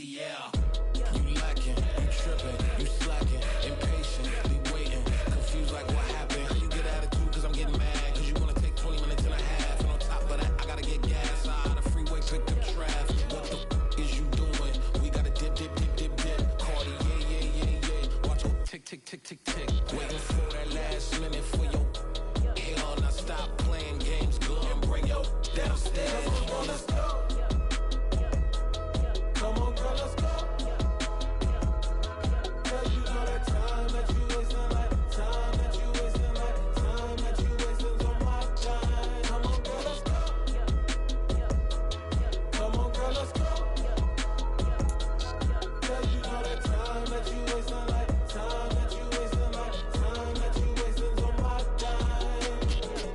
yeah. You lacking, you tripping, you slacking, impatient, be waiting, confused like what happened. How you get attitude cause I'm getting mad, cause you wanna take 20 minutes and a half. And on top of that, I gotta get gas out of the freeway, pick up traffic. What the is you doing? We gotta dip, Cardi, yeah. Watch it tick, waiting for that last minute for your hell. Now stop playing games, go and bring your downstairs. Come on, let's go. Come on, girl, let's go. Girl, you know that time that you wasting, like time that you wasting, like time that you wasting on my time. Come on, girl, let's go. Come on, girl, let's go. Girl, you know that time that you wasting, like time that you wasting, like time that you wasting on my time.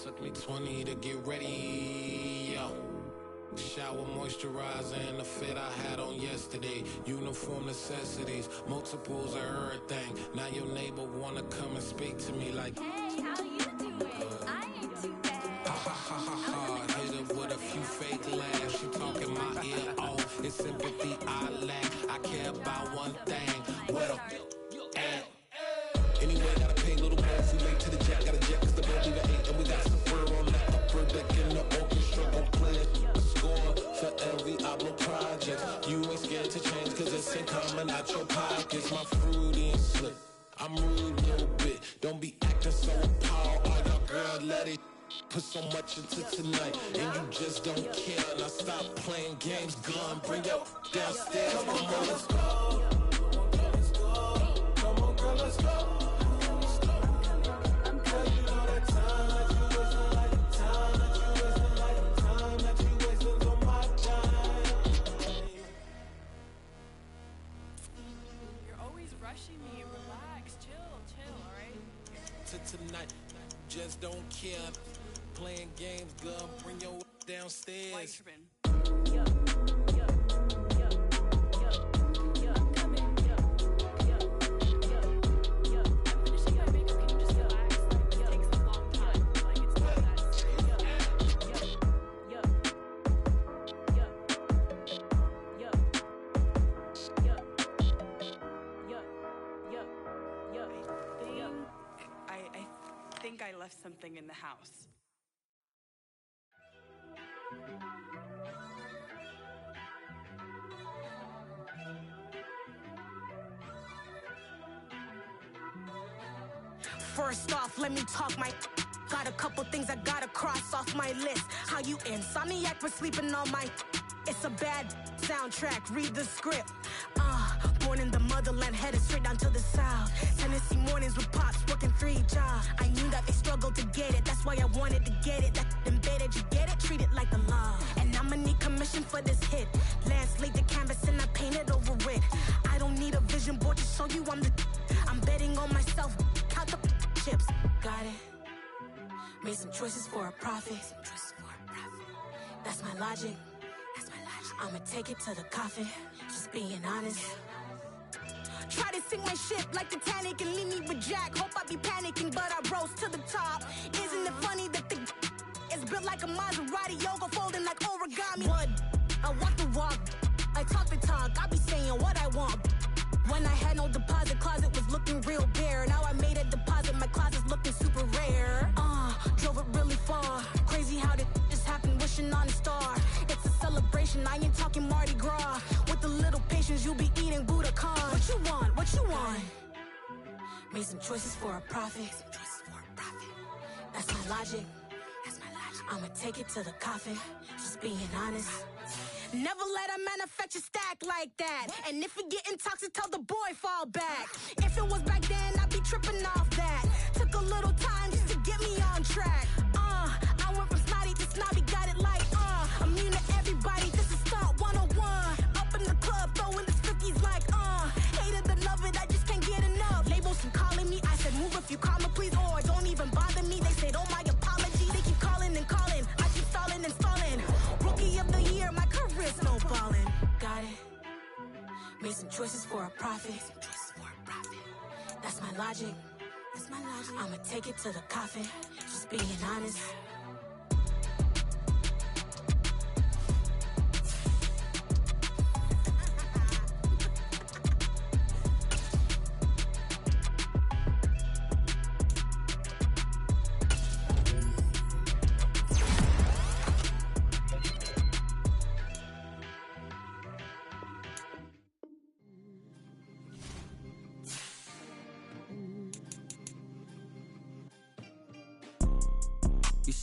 Took me 20 to get ready, yo. Shower, moisturizer, and the fit I had on yesterday. Uniform necessities, multiples of everything. Now your neighbor wanna come and speak to me like, hey, how you doing? I ain't too bad. Ha. Hit her with a few fake laughs. She talking my ear off. It's sympathy I lack. I care about one thing. What up? Anyway, gotta pay a little more if we late to the jack. Gotta jet cause the boat leave at 8. And we got some fur on the upper deck in the orchestra. Gon' play it. Score for every album project. You ain't scared to change cause it's ain't coming out your pockets. My fruity and slip, I'm rude a little bit. Don't be acting so appalled. All y'all girl, let it put so much into tonight. And you just don't care. Now stop playing games, gun, bring your downstairs. Come on, girl, let's go. Come on, girl, let's go. Girl, you know that time that you wasting, like time that you wasting, like time that you wasting on my time. You're always rushing me. Relax, chill, alright? To tonight, just don't care. Playing games, girl, bring your downstairs. Why you tripping? I think I left something in the house. First off, let me talk my. Got a couple things I gotta cross off my list. How you insomniac for sleeping on my. It's a bad soundtrack, read the script. Born in the motherland, headed straight down to the south. Tennessee mornings with pops, working 3 jobs. I knew that they struggled to get it, that's why I wanted to get it. That embedded, you get it, treat it like the law. And I'ma need commission for this hit. Lance laid the canvas and I painted over it. I don't need a vision board to show you I'm the. I'm betting on myself, count the chips. Got it. Made some choices for a profit. That's my logic. I'ma take it to the coffin, just being honest. Try to sink my ship like Titanic and leave me with Jack. Hope I be panicking, but I rose to the top. Isn't it funny that the is built like a Maserati, yoga folding like origami? What? I walk the walk, I talk the talk, I be saying what I want. When I had no deposit, closet was looking real bare. Now I made a deposit, my closet's looking super rare. Drove it really far. Crazy how did just happen, wishing on a star. It's a celebration, I ain't talking Mardi Gras. With a little patience, you'll be eating Budokan. What you want? What you want? Made some choices for a profit. That's my logic. I'ma take it to the coffin, just being honest. Never let a manufacture stack like that. And if it getting toxic, tell the boy fall back. If it was back then, I'd be tripping off that. Took a little time just to get me on track. I went from snotty to snobby, got it like immune to everybody, this is stunt 101. Up in the club, throwing the cookies like hate it and love it, I just can't get enough. Labels keep calling me, I said move if you call me please, or don't even bother me. They said oh my apology, they keep calling and calling. I keep stalling and stalling. Rookie of the year, my career snowballing. Got it. Made some choices for a profit. That's my logic. I'ma take it to the coffin, just being honest.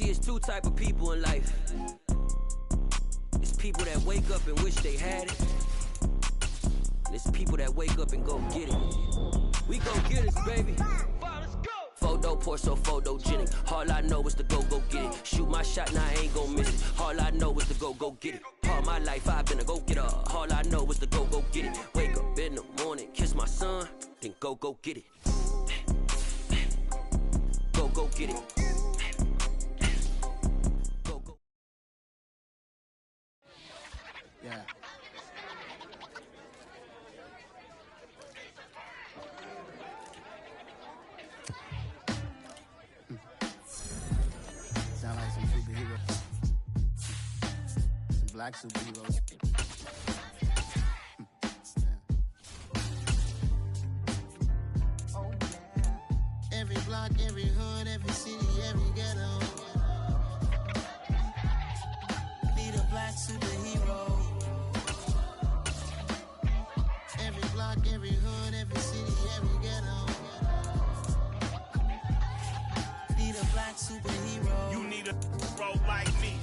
See, it's two type of people in life. It's people that wake up and wish they had it. And it's people that wake up and go get it. We go get it, baby. Photo poor, so photogenic. All I know is to go get it. Shoot my shot, now I ain't gon' miss it. All I know is to go get it. All my life I've been a go-getter. All I know is to go get it. Wake up in the morning, kiss my son, then go get it. Go get it. Go. Yeah. Sound like some superheroes. Some black superheroes. Oh, yeah. Every block, every hood, every city, every ghetto. Need a black superhero. Every block, every hood, every city, every ghetto. Need a black superhero. You need a role like me.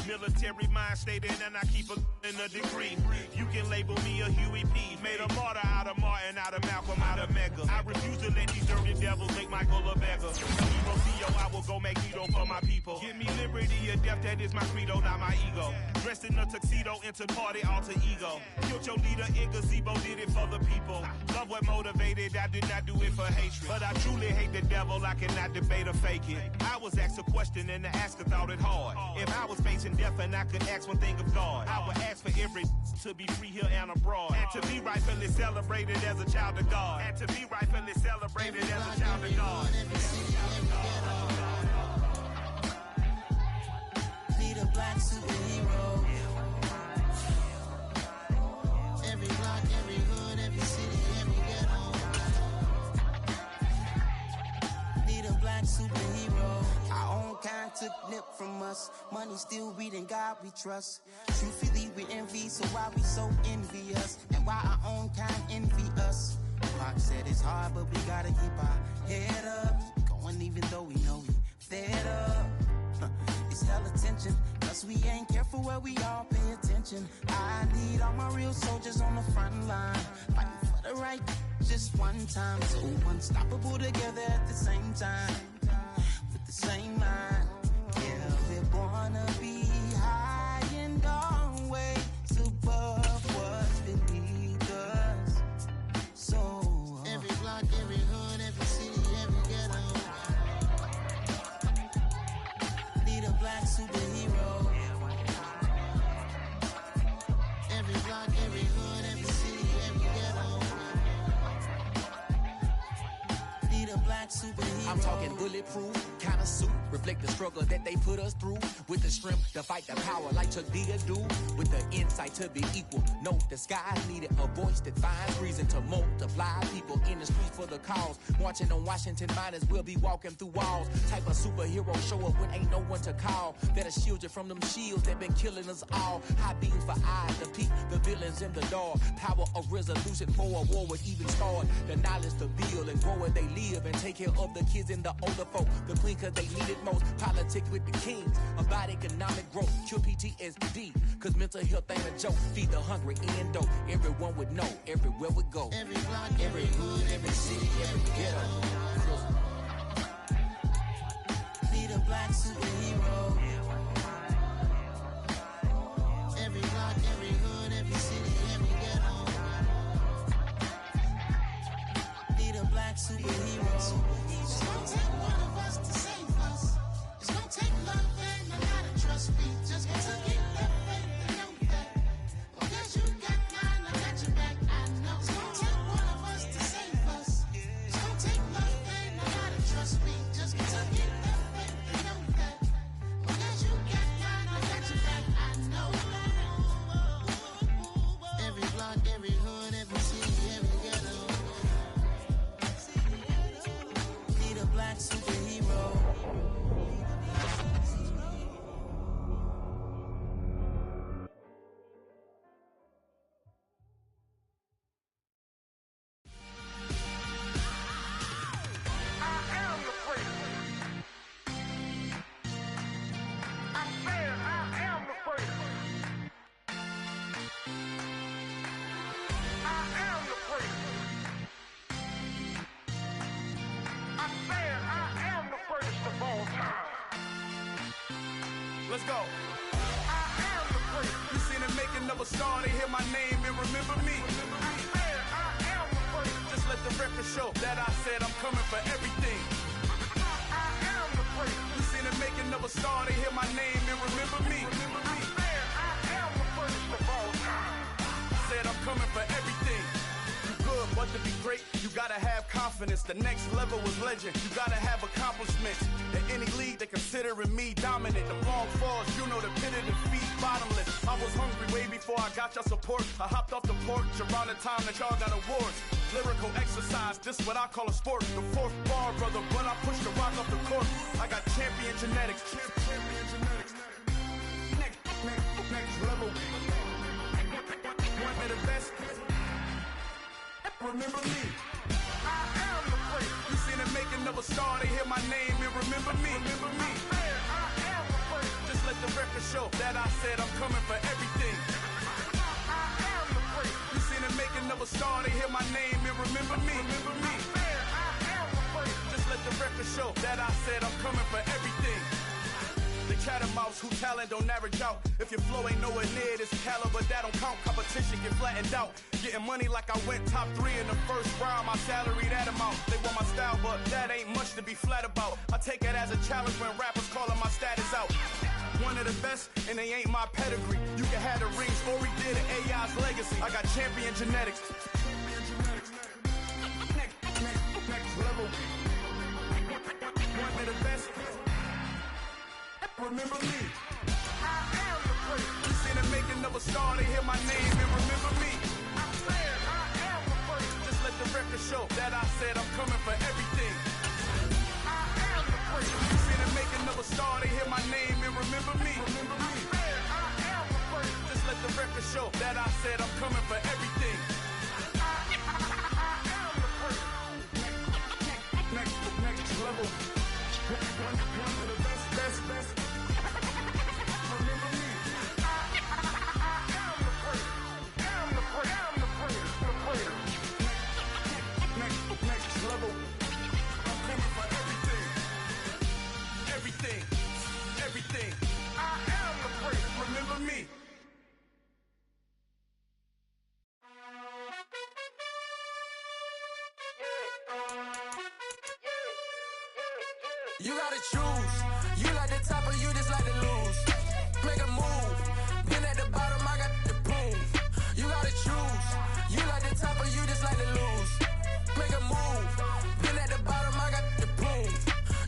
Military mind stated, and I keep in a degree. You can label me a Huey P. Made a martyr out of Martin, out of Malcolm, out of Mega. I refuse to let these dirty devils make Michael a beggar. Hero CEO, I will go Magneto for my people. Give me liberty or death, that is my credo, not my ego. Dressed in a tuxedo, into party, alter ego. Killed your leader in gazebo, did it for the people. Love what motivated, I did not do it for hatred. But I truly hate the devil, I cannot debate or fake it. I was asked a question and the asker thought it hard. If I was facing death and I could ask one thing of God, I would ask for every to be free here and abroad, and to be rightfully celebrated as a child of God, and to be rightfully celebrated as a child of God. Need a black superhero. Every block, every hood, every city, every ghetto. Need a black superhero. Our own kind took nip from us. Money still reading God we trust. Truthfully we envy, so why we so envious? And why our own kind envy us? Pac said it's hard, but we gotta keep our head up. Going even though we know we fed up. It's hella tension, cause we ain't careful where we all pay attention. I need all my real soldiers on the front line, fighting for the right just one time. So unstoppable together at the same time, with the same mind. Yeah, we're gonna be high and always above what's beneath us. So every block, every hood, every city, every ghetto. Need a black superhero. Every block, every hood, every city, every ghetto. Need a black superhero. I'm talking bulletproof kind of suit, reflect the struggle that they put us through, with the strength to fight the power like Chuck D do, with the insight to be equal. No, the skies needed a voice that finds reason to multiply people in the streets for the cause. Marching on Washington miners, we'll be walking through walls. Type of superhero show up when ain't no one to call. That'll shield you from them shields that been killing us all. High beams for eyes to peek the villains in the dark. Power of resolution for a war would even start. The knowledge to build and grow where they live, and take care of the kids and the older folk. The clean cause they need it most. Politics with the kings about economic growth. Cure PTSD cause mental health ain't a joke. Feed the hungry and dope. Everyone would know everywhere we go. Every block, every hood, every city, every ghetto. Need a black superhero. Every block, every hood, every city, every ghetto. Need a black superhero. It's gonna take one of us to save us. It's gonna take love and a lot of trust. We just gotta get that faith and know that. Well, guess you got mine, I got your back, I know. It's gonna take one of us to save us. It's gonna take love and a lot of trust. We just gotta get that faith and know that. Well, guess Let's go. I am the prince. You seen the making of a star, they hear my name and remember me. I am the prince. Just let the record show that I said I'm coming for everything. I am the prince. You seen the making of a star, they hear my name and remember me. I am the prince of all time. Said I'm coming for everything. You good, but to be great, you gotta have confidence. The next level was legend. You gotta have accomplishments. In any league, they considering me dominant. The long falls, you know the pit of defeat, bottomless. I was hungry way before I got your support. I hopped off the porch around the time that y'all got awards. Lyrical exercise, this what I call a sport. The fourth bar, brother, but I pushed the rock off the court. I got champion genetics. Champion genetics. Next level. One of the best. Remember me. I am the prince. You seen the making of a star, they hear my name and remember me. Remember me. I am the prince. Just let the record show that I said I'm coming for everything. I am the prince. You seen the making of a star, they hear my name and remember me. Remember me. I am the prince. Just let the record show that I said I'm coming for everything. The catamounts who talent don't average out. If your flow ain't nowhere near this caliber, that don't count. Competition get flattened out. Getting money like I went top 3 in the first round. My salary that amount. They want my style, but that ain't much to be flat about. I take it as a challenge when rappers calling my status out. One of the best, and they ain't my pedigree. You can have the rings, or we did it, AI's legacy. I got champion genetics. Next level. One of the best. Remember me. I am the prince. You seen the making of a star, they hear my name and remember me. I said I am the prince. Just let the record show that I said I'm coming for everything. I am the prince. You seen the making of a star, they hear my name and remember me. Remember me. I said I am the prince. Just let the record show that I said I'm coming for everything. I am the prince. Next level. One of the best. Remember me. I am the prince. I'm the prince. Next level. I'm coming for everything. Everything. I am the prince. Remember me. You gotta choose. You like the top or you just like to lose. Make a move. Been at the bottom, I got the proof. You gotta choose. You like the top or you just like to lose. Make a move. Been at the bottom, I got the proof.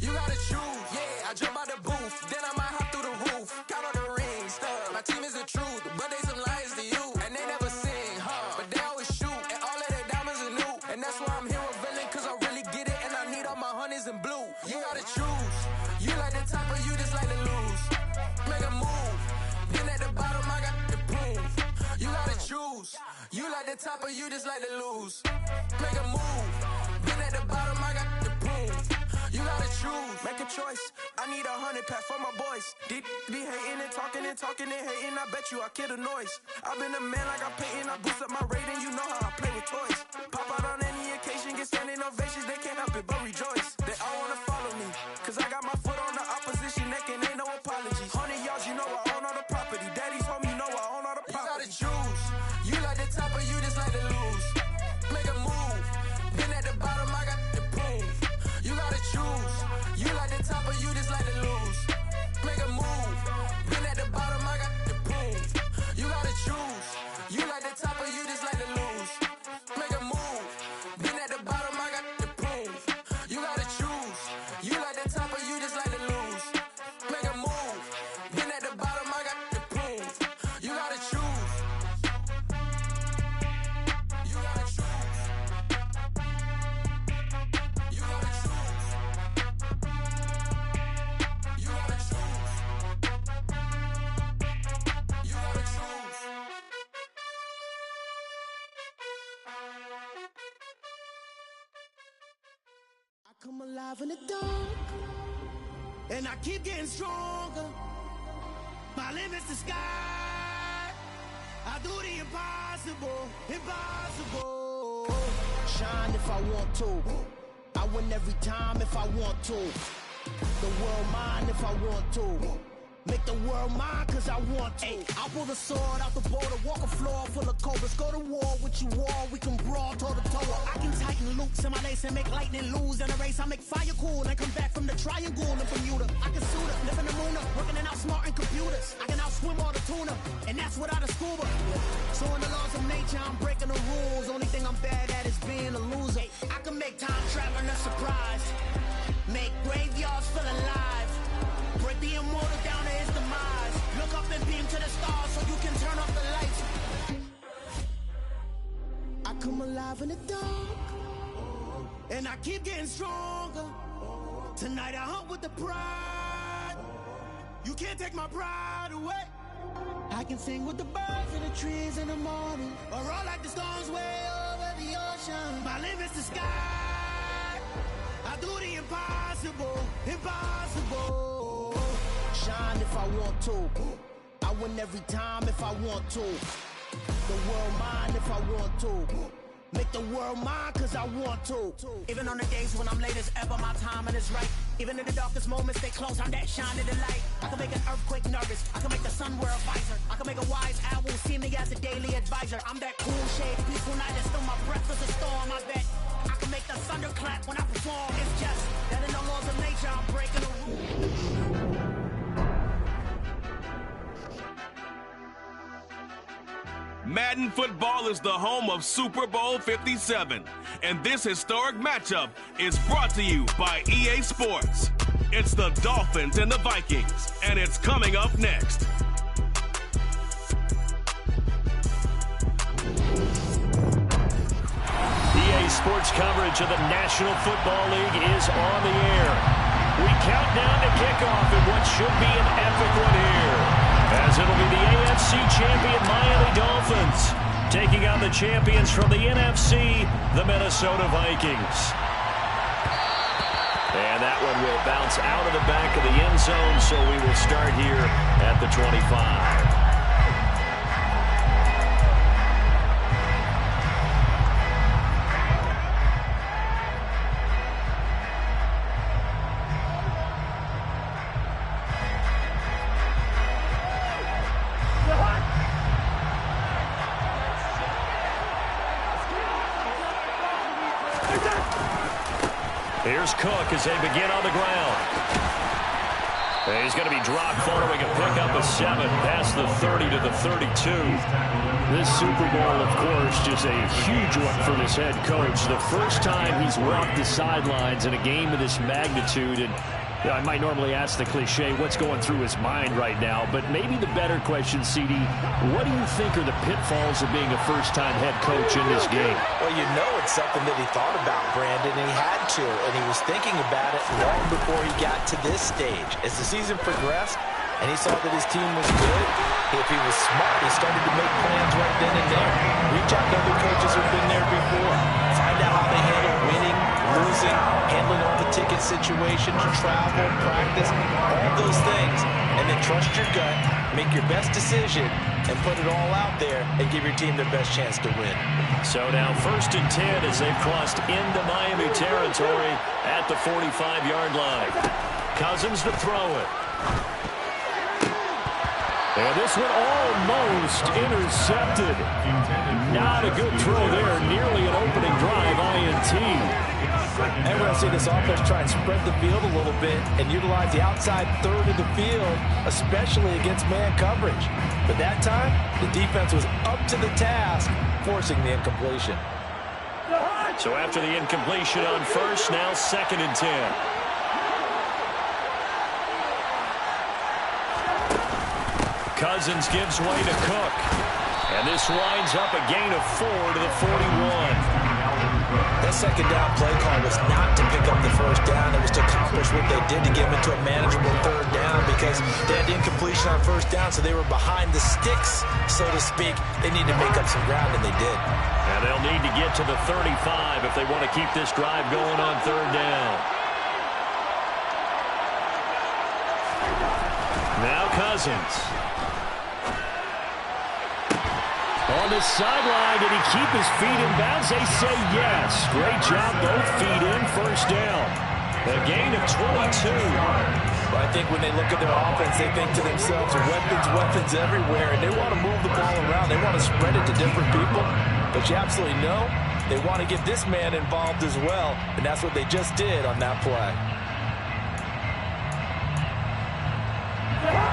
You gotta choose. Yeah, I jump out the booth. Then I might hop through the roof. Count on the rings. My team is the truth, but they some liars to you. And they never sing, huh? But they always shoot. And all of their diamonds are new. And that's why I'm here with Villain, cause I really get it. And I need all my honeys in blue. You gotta choose. You like the top or you just like to lose. Make a move. Been at the bottom, I got the proof. You gotta choose. You like the top or you just like to lose. Make a move. Been at the bottom, I got the proof. You gotta choose. Make a choice. I need 100 pack for my boys. Deep be hating and talking and hating. I bet you I kill the noise. I've been a man like I'm painting. I boost up my rating. You know how I play with toys. Pop out on any occasion, get standing ovations. They can't help it but rejoice. They all wanna follow me, cause I got my foot on the opposition neck and ain't no apologies. 100 yards, you know I own all the property. Daddy's home, you know I own all the property. You gotta choose. You like the top or you just like to lose. Make a move. Been at the bottom, I got the proof. You gotta choose. You like the top or you just like to lose. Make a move. Been at the bottom, I got the proof. You gotta choose. You like the top or you just like to lose. Make a move. Been at the bottom, I got the proof. You gotta choose. You like the top or you just like to lose. Make a move. Been at the bottom, I got the proof. You gotta choose. You gotta choose. You gotta choose. You gotta choose. You gotta choose. I come alive in the dark, and I keep getting stronger. My limit's the sky. I do the impossible, impossible. Shine if I want to. I win every time if I want to. The world mine if I want to. Make the world mine cause I want to. Ay, I'll pull the sword out the border, walk a floor full of cobras. Go to war with you all, we can brawl toe to toe. I can tighten loops in my lace and make lightning lose in a race. I make fire cool and come back from the triangle in Bermuda. I can suit up, live in the moon up, working and outsmarting computers. I can outswim all the tuna, and that's without a scuba. So in the laws of nature, I'm breaking the rules. Only thing I'm bad at is being a loser. I can make time traveling a surprise, make graveyards feel alive, break the immortal down to his demise. Look up and beam to the stars so you can turn off the lights. I come alive in the dark, and I keep getting stronger. Tonight I hunt with the pride. You can't take my pride away. I can sing with the birds and the trees in the morning, or roll like the storms way over the ocean. My limit's the sky. I do the impossible, impossible. Shine if I want to. I win every time if I want to. The world mine if I want to. Make the world mine cause I want to. Even on the days when I'm late as ever, my timing is right. Even in the darkest moments, stay close, I'm that shining the light. I can make an earthquake nervous, I can make the sun wear a visor. I can make a wise owl see me as a daily advisor. I'm that cool shade, peaceful night, and still my breath is a storm, I bet. I can make the thunder clap when I perform. It's just that in the laws of nature, I'm breaking the rules. Madden football is the home of Super Bowl 57, and this historic matchup is brought to you by EA Sports. It's the Dolphins and the Vikings, and it's coming up next. EA Sports coverage of the National Football League is on the air. We count down to kickoff in what should be an epic one here, as it'll be the AFC champion Miami Dolphins taking on the champions from the NFC, the Minnesota Vikings. And that one will bounce out of the back of the end zone, so we will start here at the 25. Here's Cook as they begin on the ground. And he's going to be dropped following a pickup of 7 past the 30 to the 32. This Super Bowl, of course, just a huge one for this head coach. The first time he's walked the sidelines in a game of this magnitude. And I might normally ask the cliche, what's going through his mind right now? But maybe the better question, CD, what do you think are the pitfalls of being a first-time head coach in this game? Well, you know it's something that he thought about, Brandon, and he had to, and he was thinking about it long before he got to this stage. As the season progressed, and he saw that his team was good, if he was smart, he started to make plans right then and there. Reach out to other coaches who've been there before. Find out how they handle winning, losing, handling all the ticket situations, travel, practice, all those things. And then trust your gut, make your best decision, and put it all out there and give your team the best chance to win. So now 1st and 10 as they've crossed into Miami territory at the 45-yard line. Cousins to throw it. And this one almost intercepted. Not a good throw there. Nearly an opening drive INT. And we're going to see this offense try and spread the field a little bit and utilize the outside third of the field, especially against man coverage. But that time, the defense was up to the task, forcing the incompletion. So after the incompletion on first, now 2nd and 10. Cousins gives way to Cook. And this winds up a gain of 4 to the 41. That second down play call was not to pick up the first down. It was to accomplish what they did to get them into a manageable third down because they had incompletion on first down, so they were behind the sticks, so to speak. They need to make up some ground, and they did. And they'll need to get to the 35 if they want to keep this drive going on third down. Now Cousins. On the sideline, did he keep his feet in bounds? They say yes. Great job, both feet in, first down. A gain of 22. But I think when they look at their offense, they think to themselves, weapons everywhere, and they want to move the ball around. They want to spread it to different people. But you absolutely know they want to get this man involved as well, and that's what they just did on that play.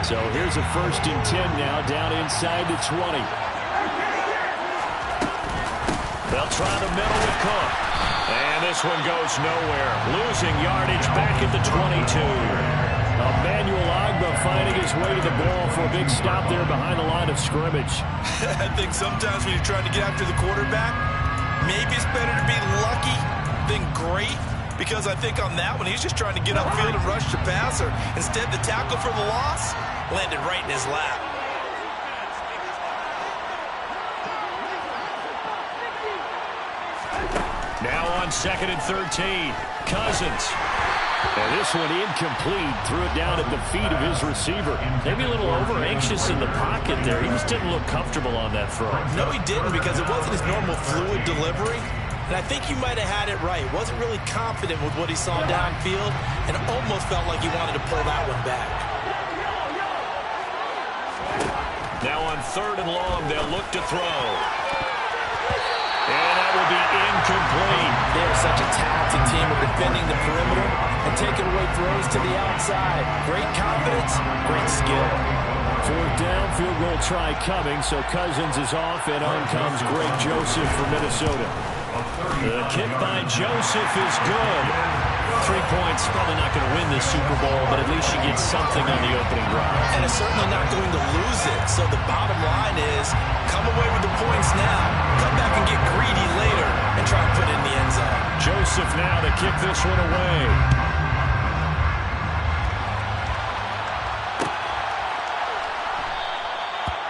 So here's a 1st and 10 now, down inside the 20. They'll try the middle with Cook. And this one goes nowhere. Losing yardage back at the 22. Emmanuel Agba finding his way to the ball for a big stop there behind the line of scrimmage. I think sometimes when you're trying to get after the quarterback, maybe it's better to be lucky than great. Because I think on that one, he's just trying to get upfield and rush the passer. Instead, the tackle for the loss landed right in his lap. Now on 2nd and 13, Cousins. And this one incomplete. Threw it down at the feet of his receiver. Maybe a little over-anxious in the pocket there. He just didn't look comfortable on that throw. No, he didn't, because it wasn't his normal fluid delivery. And I think you might have had it right. Wasn't really confident with what he saw downfield and almost felt like he wanted to pull that one back. Now on 3rd and long, they'll look to throw. And that will be incomplete. They are such a talented team of defending the perimeter and taking away throws to the outside. Great confidence, great skill. 4th down, field goal try coming, so Cousins is off, and on comes Greg Joseph for Minnesota. The kick by Joseph is good. 3 points, probably not going to win this Super Bowl, but at least you get something on the opening drive. And it's certainly not going to lose it. So the bottom line is, come away with the points now, come back and get greedy later, and try to put it in the end zone. Joseph now to kick this one away.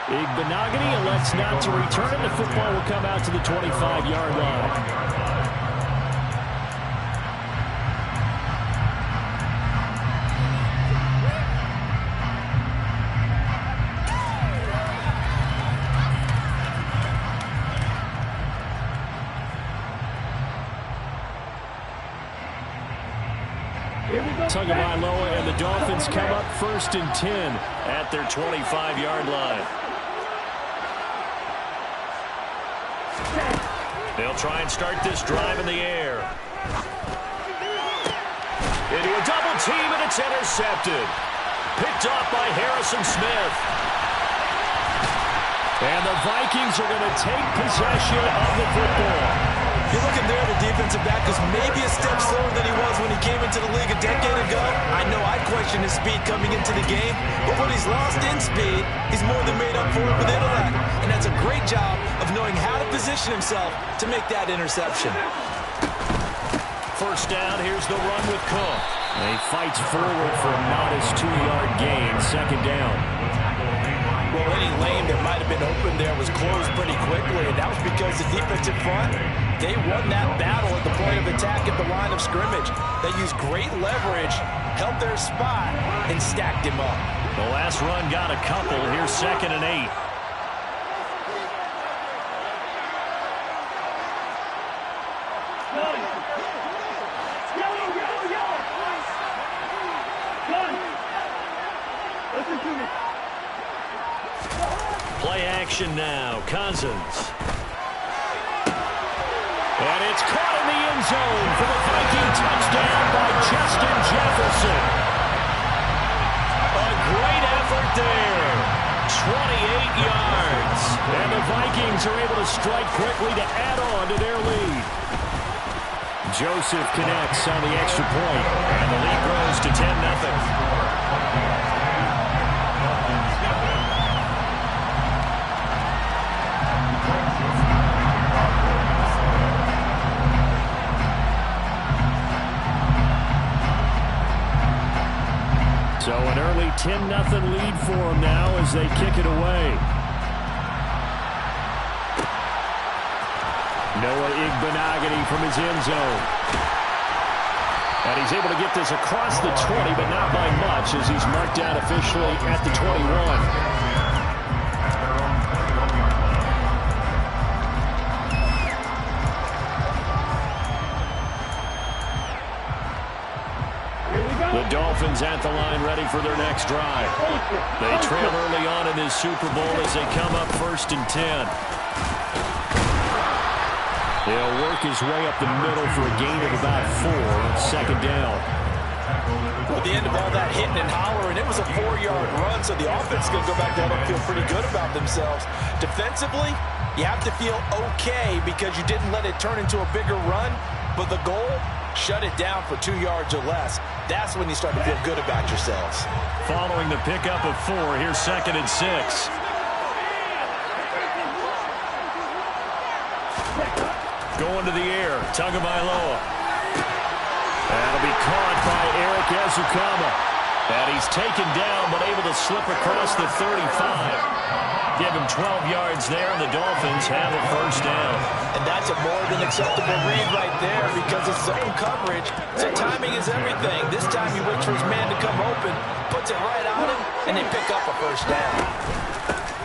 Igbenogany elects not to return. The football will come out to the 25-yard line. Tagovailoa and the Dolphins come up 1st and 10 at their 25-yard line. They'll try and start this drive in the air. Into a double team, and it's intercepted. Picked off by Harrison Smith. And the Vikings are going to take possession of the football. You're looking there, the defensive back is maybe a step slower than he was when he came into the league a decade ago. I know I questioned his speed coming into the game, but when he's lost in speed, he's more than made up for it with intellect. And that's a great job of knowing how to position himself to make that interception. 1st down, here's the run with Cook. And he fights forward for a modest 2-yard gain, 2nd down. Well, any lane that might have been open there was closed pretty quickly, and that was because the defensive front, they won that battle at the point of attack at the line of scrimmage. They used great leverage, held their spot, and stacked him up. The last run got a couple. Here's 2nd and 8. Play action now. Cousins. And it's caught in the end zone for the Viking touchdown by Justin Jefferson. A great effort there. 28 yards. And the Vikings are able to strike quickly to add on to their lead. Joseph connects on the extra point. And the lead grows to 10-0. So an early 10-0 lead for them now as they kick it away. Noah Igbenogany from his end zone. And he's able to get this across the 20, but not by much as he's marked down officially at the 21. The The Dolphins at the line ready for their next drive. They trail early on in this Super Bowl as they come up 1st and 10. He'll work his way up the middle for a gain of about 4. 2nd down. At the end of all that hitting and hollering, it was a 4-yard run, so the offense is going to go back down and feel pretty good about themselves. Defensively, you have to feel okay because you didn't let it turn into a bigger run, but the goal, shut it down for 2 yards or less. That's when you start to feel good about yourselves. Following the pickup of 4, here's 2nd and 6. Going to the air, Tagovailoa. That'll be caught by Eric Ezukama. And he's taken down, but able to slip across the 35. Give him 12 yards there, and the Dolphins have a 1st down. And that's a more than acceptable read right there because it's zone coverage, so timing is everything. This time he waits for his man to come open, puts it right on him, and they pick up a 1st down.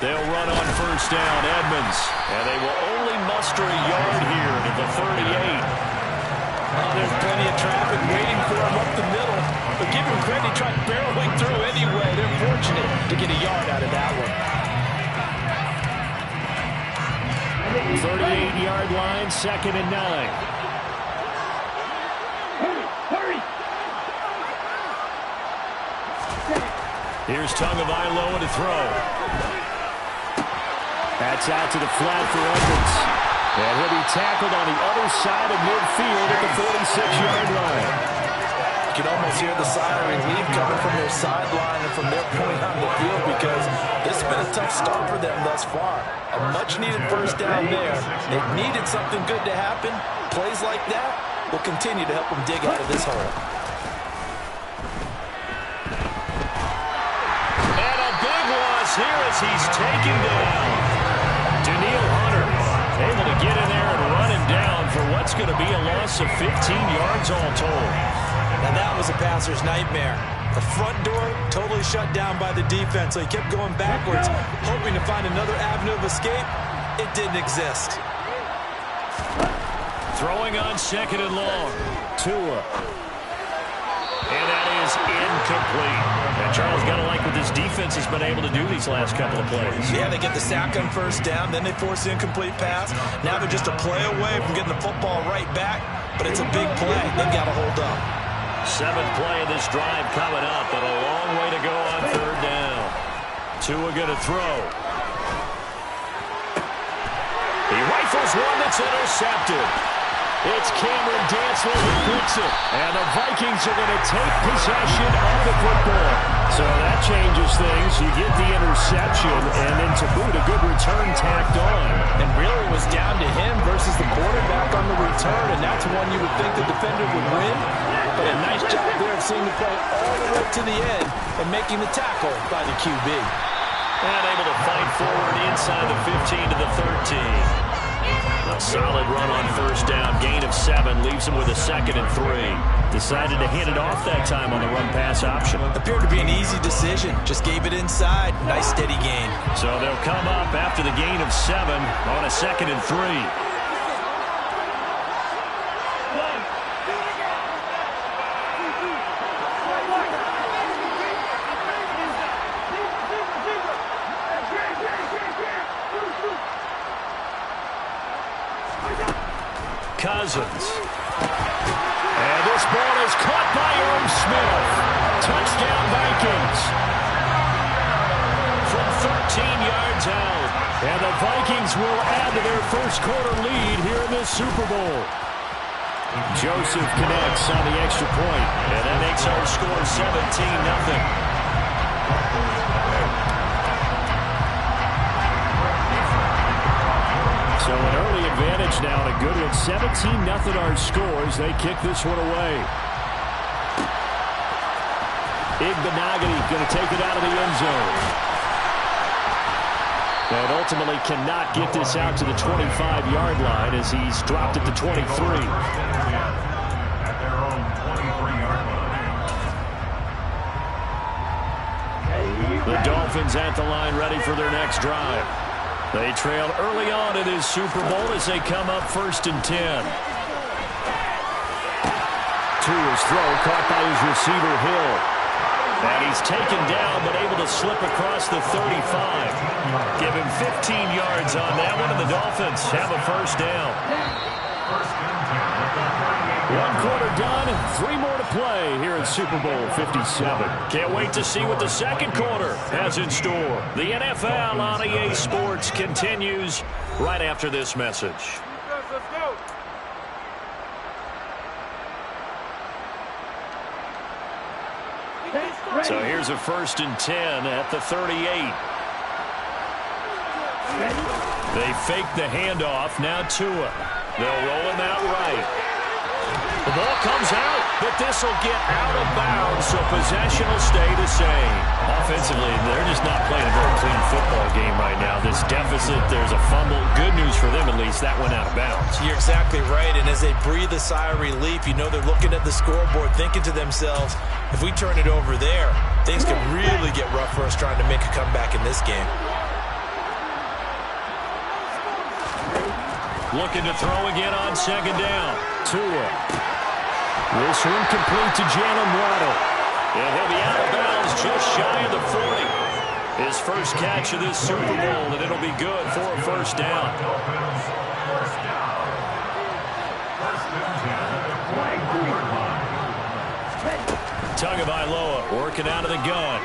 They'll run on 1st down, Edmonds. And they will only muster a yard here to the 38. There's plenty of traffic waiting for him up the middle. But give him credit, he tried barreling through anyway. They're fortunate to get a yard out of that one. 38-yard line, 2nd and 9. Here's Tagovailoa to throw. That's out to the flat for Edmonds. And he'll be tackled on the other side of midfield at the 46-yard line. You can almost hear the sigh of relief coming from their sideline and from their point on the field because this has been a tough start for them thus far. A much-needed 1st down there. They needed something good to happen. Plays like that will continue to help them dig out of this hole. And a big loss here as he's taken down. Daniil Hunter able to get in there and run him down for what's going to be a loss of 15 yards all told. Now that was a passer's nightmare. The front door totally shut down by the defense, so he kept going backwards, hoping to find another avenue of escape. It didn't exist. Throwing on 2nd and long. Tua. And that is incomplete. And Charles got to like what this defense has been able to do these last couple of plays. Yeah, they get the sack on 1st down, then they force the incomplete pass. Now they're just a play away from getting the football right back, but it's a big play. They've got to hold up. 7th play of this drive coming up, but a long way to go on 3rd down. Tua going to throw. He rifles one that's intercepted. It's Cameron Dantzler who picks it. And the Vikings are going to take possession of the football. So that changes things. You get the interception, and then to boot, a good return tacked on. And really it was down to him versus the quarterback on the return, and that's one you would think the defender would win. But a nice job there of seeing the play all the way to the end and making the tackle by the QB. And able to fight forward inside the 15 to the 13. A solid run on 1st down. Gain of 7 leaves him with a 2nd and 3. Decided to hand it off that time on the run-pass option. Appeared to be an easy decision. Just gave it inside. Nice steady gain. So they'll come up after the gain of 7 on a 2nd and 3. Cousins. And this ball is caught by Irv Smith. Touchdown Vikings. From 13 yards out. And the Vikings will add to their 1st quarter lead here in this Super Bowl. Joseph connects on the extra point. And that makes our score 17-0. So an early advantage now, and a good one. 17-0 our scores. They kick this one away. Igbenogany going to take it out of the end zone. And ultimately cannot get this out to the 25-yard line as he's dropped at the 23. The Dolphins at the line ready for their next drive. They trail early on in this Super Bowl as they come up 1st and 10. Tua's throw caught by his receiver, Hill. And he's taken down, but able to slip across the 35. Give him 15 yards on that one, and the Dolphins have a first down. One quarter done, 3 more to play here in Super Bowl 57. Can't wait to see what the second quarter has in store. The NFL on EA Sports continues right after this message. Let's go. So here's a 1st and 10 at the 38. They fake the handoff. Now Tua. They'll roll him out right. The ball comes out, but this will get out of bounds, so possession will stay the same. Offensively, they're just not playing a very clean football game right now. This deficit, there's a fumble. Good news for them, at least. That went out of bounds. You're exactly right, and as they breathe a sigh of relief, you know they're looking at the scoreboard, thinking to themselves, if we turn it over there, things could really get rough for us trying to make a comeback in this game. Looking to throw again on 2nd down. Tua. This one complete to Jalen Waddle. And he'll be out of bounds just shy of the 40. His first catch of this Super Bowl, and it'll be good for a first down. Tagovailoa working out of the gun.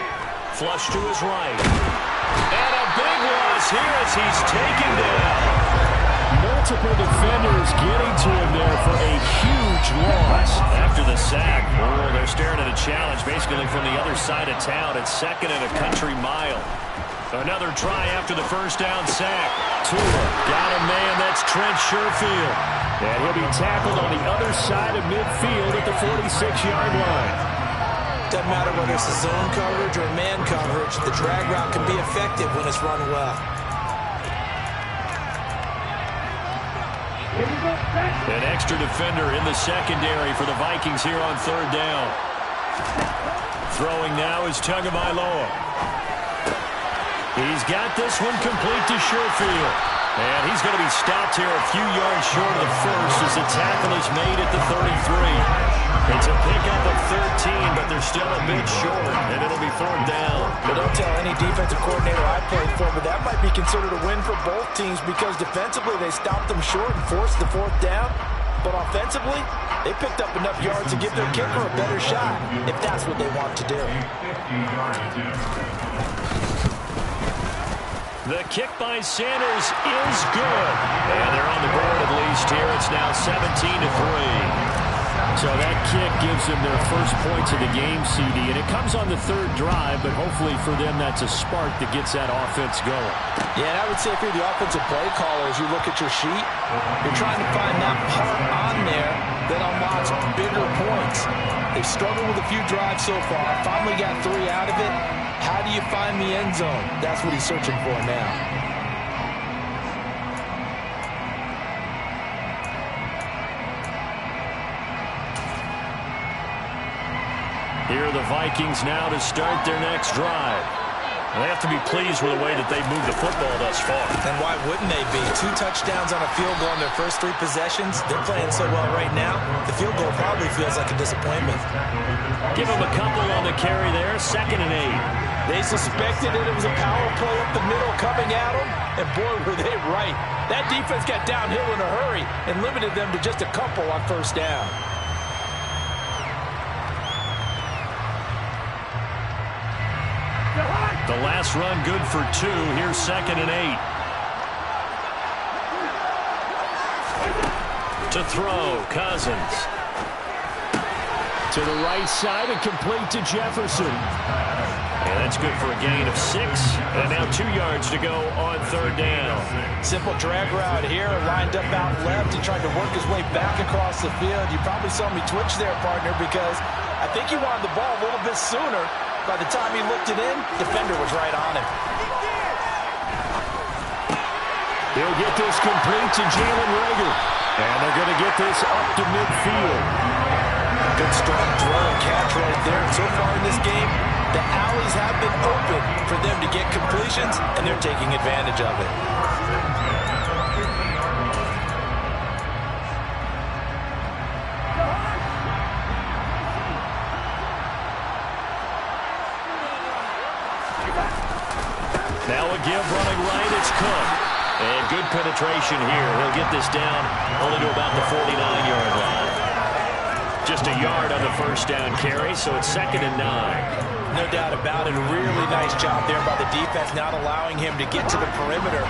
Flush to his right. And a big loss here as he's taken down. Multiple defenders getting to him there for a huge loss. After the sack, oh, they're staring at a challenge basically from the other side of town. It's 2nd and a country mile. Another try after the first down sack. Tua got a man, that's Trent Sherfield. And he'll be tackled on the other side of midfield at the 46-yard line. Doesn't matter whether it's a zone coverage or man coverage, the drag route can be effective when it's run well. An extra defender in the secondary for the Vikings here on 3rd down. Throwing now is Tagovailoa. He's got this one complete to Sherfield. And he's going to be stopped here a few yards short of the first as the tackle is made at the 33. It's a pickup of 13, but they're still a bit short, and it'll be 4th down. But don't tell any defensive coordinator I played for, but that might be considered a win for both teams because defensively they stopped them short and forced the 4th down. But offensively, they picked up enough yards to give their kicker a better shot, if that's what they want to do. The kick by Sanders is good. And they're on the board at least here. It's now 17-3. So that kick gives them their first points of the game, CD, and it comes on the 3rd drive, but hopefully for them that's a spark that gets that offense going. Yeah, and I would say if you're the offensive play caller, as you look at your sheet, you're trying to find that part on there that unlocks bigger points. They've struggled with a few drives so far, finally got 3 out of it. How do you find the end zone? That's what he's searching for now. Here are the Vikings now to start their next drive. They have to be pleased with the way that they've moved the football thus far. And why wouldn't they be? 2 touchdowns on a field goal in their first 3 possessions. They're playing so well right now, the field goal probably feels like a disappointment. Give them a couple on the carry there, 2nd and 8. They suspected it was a power play up the middle coming at them, and boy, were they right. That defense got downhill in a hurry and limited them to just a couple on 1st down. The last run good for 2. Here's 2nd and 8. To throw, Cousins. To the right side and complete to Jefferson. And that's good for a gain of 6. And now 2 yards to go on 3rd down. Simple drag route here, lined up out left and tried to work his way back across the field. You probably saw me twitch there, partner, because I think he wanted the ball a little bit sooner. By the time he looked it in, defender was right on him. He'll get this complete to Jalen Reagor. And they're going to get this up to midfield. Good strong throw and catch right there. And so far in this game, the alleys have been open for them to get completions, and they're taking advantage of it. a give running right. It's Cook. And good penetration here. He'll get this down only to about the 49-yard line. Just a yard on the first down carry, so it's 2nd and 9. No doubt about it. A really nice job there by the defense, not allowing him to get to the perimeter.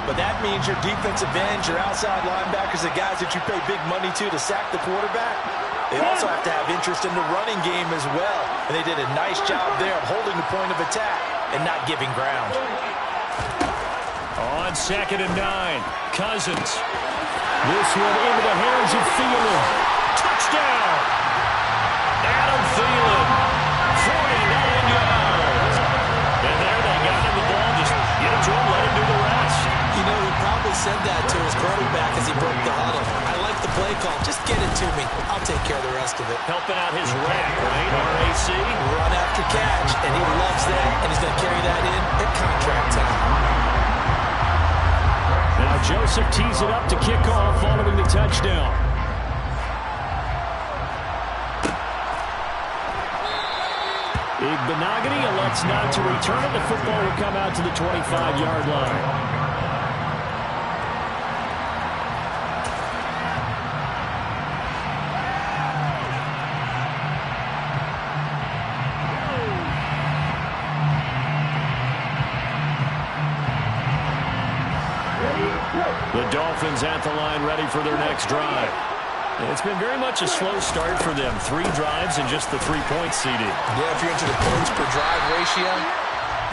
But that means your defensive ends, your outside linebackers, the guys that you pay big money to sack the quarterback, they also have to have interest in the running game as well. And they did a nice job there of holding the point of attack and not giving ground. On 2nd and 9, Cousins. This one into the hands of Thielen. Touchdown! Adam Thielen, 49 yards. And there they got him the ball. Just get it to him, let him do the rest. You know, he probably said that to his quarterback as he broke the huddle. I like the play call. Just get it to me. I'll take care of the rest of it. Helping out his rack, right? RAC. Run after catch, and he loves that, and he's going to carry that in at contract time. Now Joseph tees it up to kick off following the touchdown. Igbenogany elects not to return it. The football will come out to the 25-yard line. The Dolphins at the line ready for their next drive. It's been very much a slow start for them. 3 drives and just the 3-point CD. Yeah, if you're into the points per drive ratio,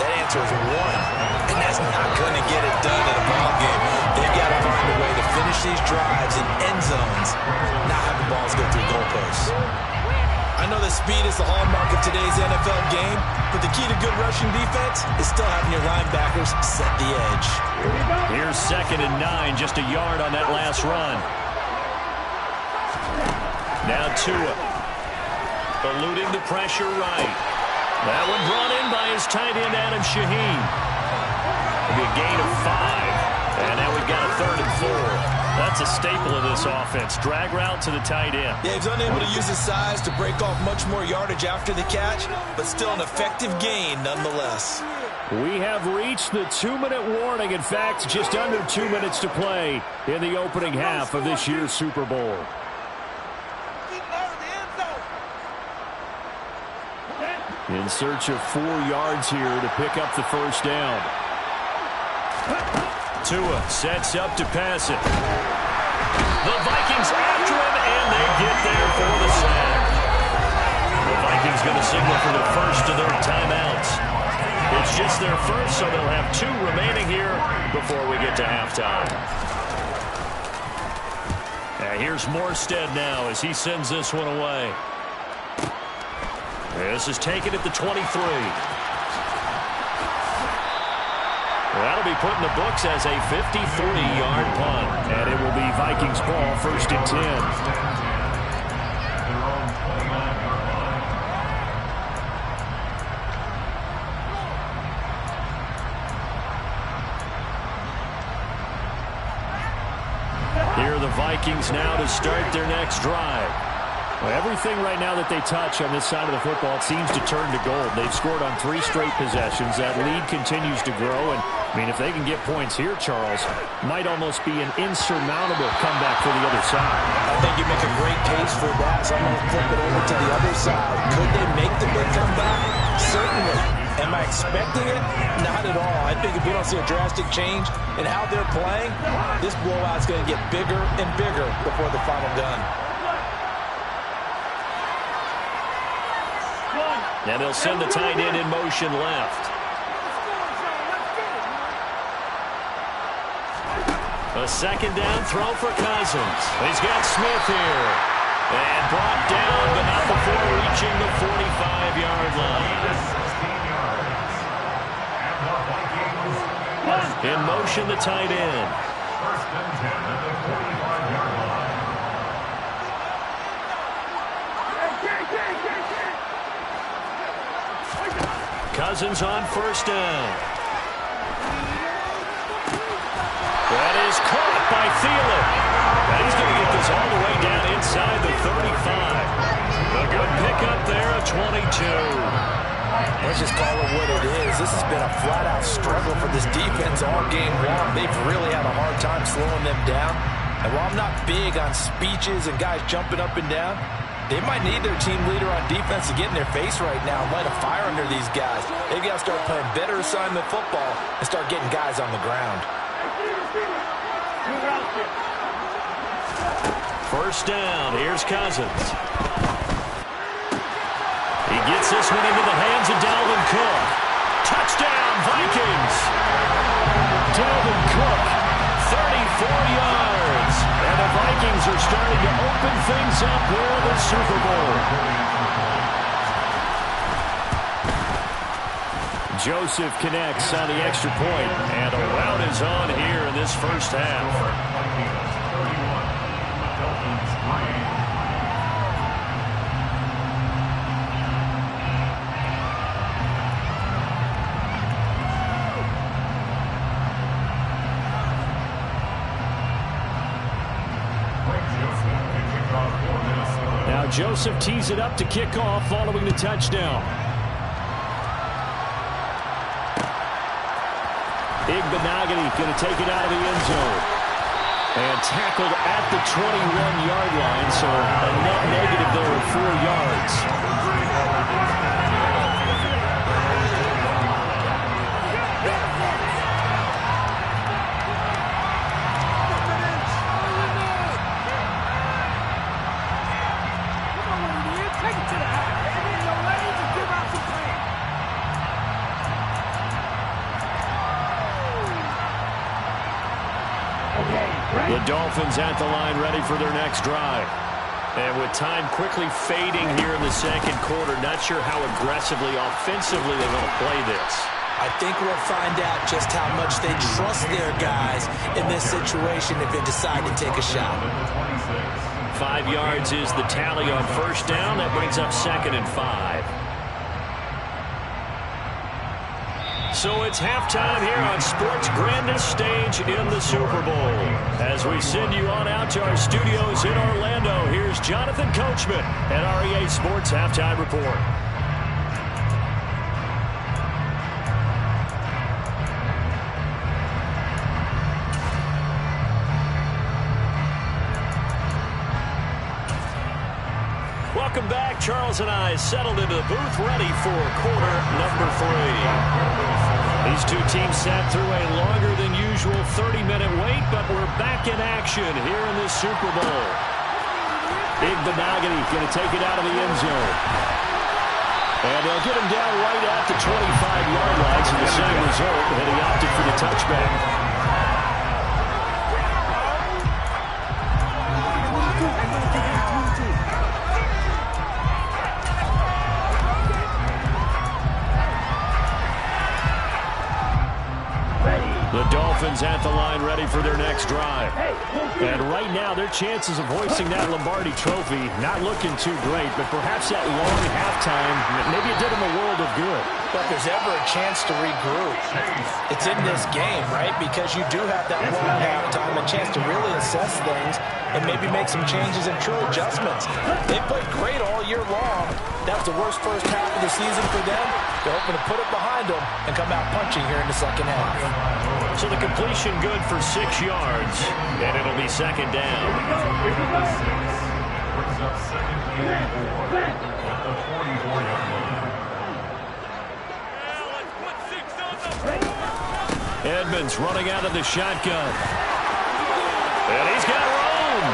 that answer is 1. And that's not going to get it done in a ball game. They've got to find a way to finish these drives in end zones, not have the balls go through goalposts. I know that speed is the hallmark of today's NFL game, but the key to good rushing defense is still having your linebackers set the edge. Here's 2nd and 9, just a yard on that last run. Now Tua, eluding the pressure right. That one brought in by his tight end, Adam Shaheen. It'll be a gain of 5, and now we've got a 3rd and 4. That's a staple of this offense. Drag route to the tight end. Yeah, he's unable to use his size to break off much more yardage after the catch, but still an effective gain nonetheless. We have reached the 2-minute warning. In fact, just under 2 minutes to play in the opening half of this year's Super Bowl. In search of 4 yards here to pick up the first down. Tua sets up to pass it. The Vikings after him, and they get there for the sack. The Vikings going to signal for the first of their timeouts. It's just their first, so they'll have 2 remaining here before we get to halftime. Here's Morstead now as he sends this one away. This is taken at the 23. That'll be put in the books as a 53-yard punt. And it will be Vikings ball, 1st and 10. Here are the Vikings now to start their next drive. Well, everything right now that they touch on this side of the football, it seems to turn to gold. They've scored on 3 straight possessions. That lead continues to grow. And, I mean, if they can get points here, Charles, might almost be an insurmountable comeback for the other side. I think you make a great case for that. So I'm going to flip it over to the other side. Could they make the big comeback? Certainly. Am I expecting it? Not at all. I think if we don't see a drastic change in how they're playing, this blowout's going to get bigger and bigger before the final gun. And they'll send the tight end in motion left. A 2nd down throw for Cousins. He's got Smith here. And brought down, but not before reaching the 45-yard line. In motion, the tight end. Cousins on 1st down. That is caught by Thielen. And he's going to get this all the way down inside the 35. A good pickup there, a 22. Let's just call it what it is. because this has been a flat-out struggle for this defense all game long. They've really had a hard time slowing them down. And while I'm not big on speeches and guys jumping up and down, they might need their team leader on defense to get in their face right now and light a fire under these guys. They've got to start playing better assignment football and start getting guys on the ground. First down, here's Cousins. He gets this one into the hands of Dalvin Cook. Touchdown, Vikings! Dalvin Cook, 34 yards. And the Vikings are starting to open things up here in the Super Bowl. Joseph connects on the extra point, and a rout is on here in this first half. Now Joseph tees it up to kick off following the touchdown. Igbenogany going to take it out of the end zone. And tackled at the 21-yard line, so a net negative there of 4 yards. The Dolphins at the line ready for their next drive. And with time quickly fading here in the second quarter, not sure how aggressively, offensively they're going to play this. I think we'll find out just how much they trust their guys in this situation if they decide to take a shot. 5 yards is the tally on first down. That brings up 2nd and 5. So it's halftime here on sports' grandest stage in the Super Bowl. As we send you on out to our studios in Orlando, here's Jonathan Coachman at REA Sports Halftime Report. Welcome back. Charles and I settled into the booth ready for quarter number 3. These two teams sat through a longer than usual 30-minute wait, but we're back in action here in this Super Bowl. Igbenogany going to take it out of the end zone. And they'll get him down right at the 25-yard line, so the same result, and he opted for the touchback. The Dolphins at the line ready for their next drive. And right now, their chances of hoisting that Lombardi trophy not looking too great, but perhaps that long halftime, maybe it did them a world of good. But if there's ever a chance to regroup, it's in this game, right? Because you do have that long halftime, a chance to really assess things and maybe make some changes and true adjustments. They played great all year long. That was the worst first half of the season for them. They're hoping to put it behind them and come out punching here in the second half. So the completion good for 6 yards, and it'll be 2nd down. Edmonds running out of the shotgun. And he's got room.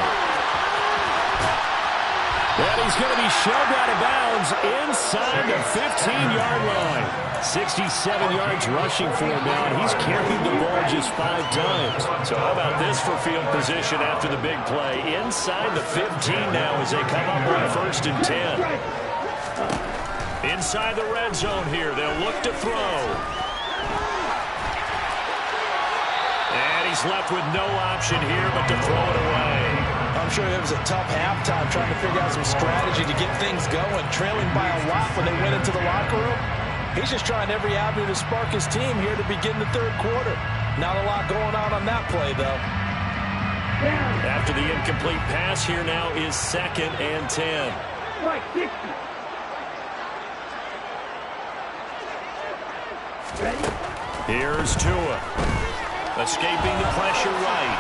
And he's going to be shoved out of bounds inside the 15-yard line. 67 yards rushing for him now, and he's carried the ball just 5 times. So how about this for field position after the big play? Inside the 15 now as they come up on 1st and 10. Inside the red zone here, they'll look to throw. And he's left with no option here but to throw it away. I'm sure it was a tough halftime trying to figure out some strategy to get things going, trailing by a lot when they went into the locker room. He's just trying every avenue to spark his team here to begin the 3rd quarter. Not a lot going on that play, though. After the incomplete pass, here now is 2nd and 10. Here's Tua. Escaping the pressure right.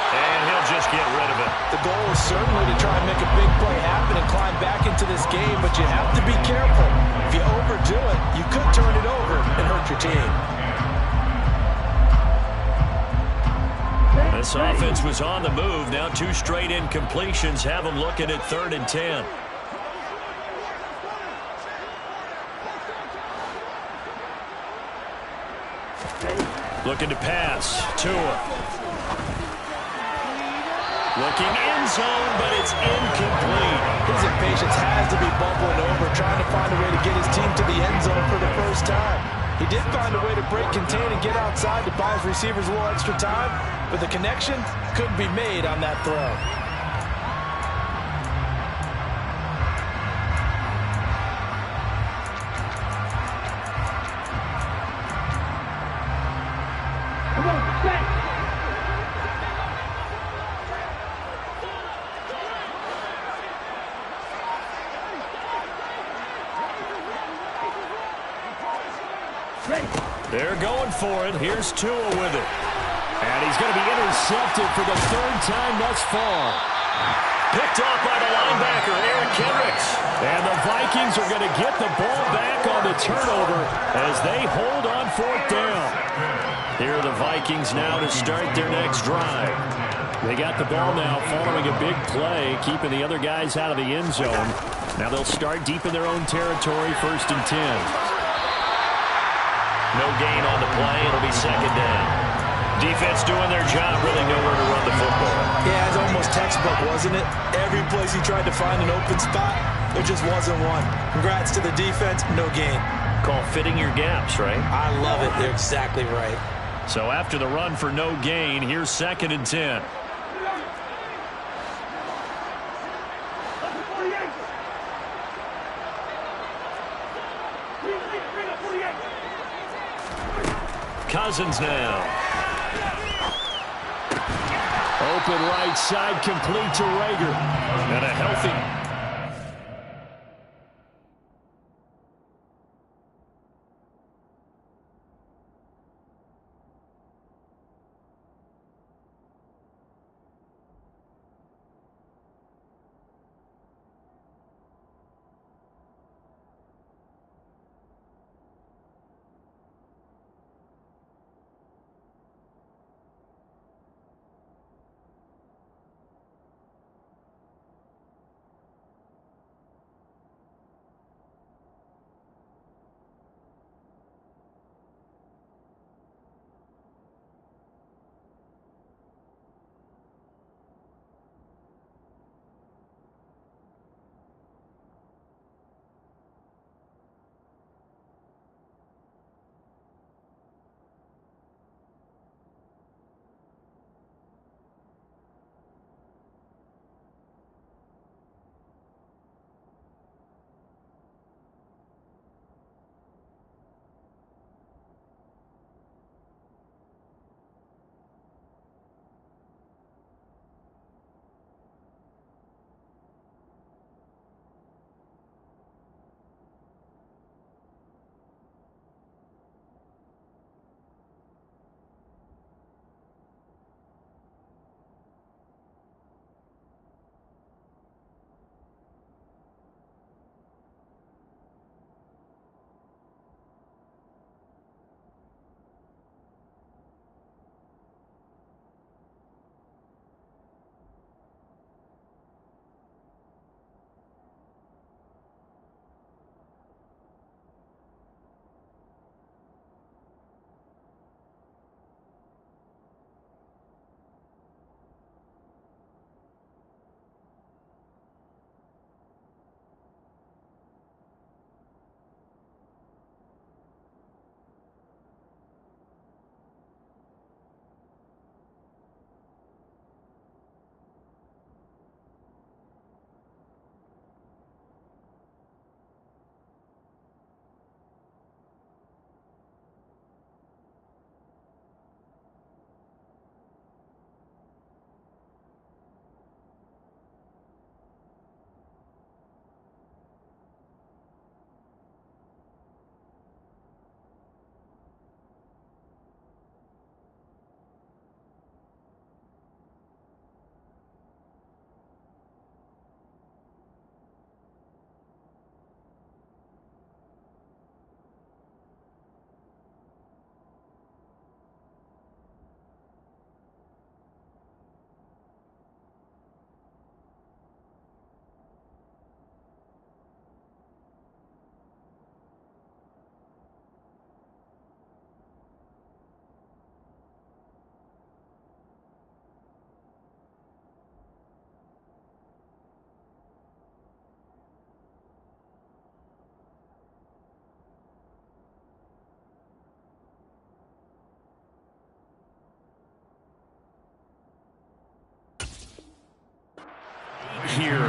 And he'll just get rid of it. The goal is certainly to try and make a big play happen and climb back into this game, but you have to be careful. If you overdo it, you could turn it over and hurt your team. This offense was on the move. Now 2 straight incompletions have them looking at 3rd and 10. Looking to pass. Tua. Looking end zone, but it's incomplete. His impatience has to be bubbling over, trying to find a way to get his team to the end zone for the first time. He did find a way to break contain and get outside to buy his receivers a little extra time, but the connection couldn't be made on that throw. They're going for it. Here's Tua with it. And he's going to be intercepted for the 3rd time thus far. Picked off by the linebacker, Eric Kendricks. And the Vikings are going to get the ball back on the turnover as they hold on 4th down. Here are the Vikings now to start their next drive. They got the ball now following a big play, keeping the other guys out of the end zone. Now they'll start deep in their own territory, 1st and 10. No gain on the play. It'll be 2nd down. Defense doing their job, really nowhere to run the football. Yeah, it's almost textbook, wasn't it? Every place he tried to find an open spot, there just wasn't one. Congrats to the defense, no gain. Call fitting your gaps, right? I love it. They're exactly right. So after the run for no gain, here's 2nd and 10. Cousins now. Open right side, complete to Rager. And a healthy...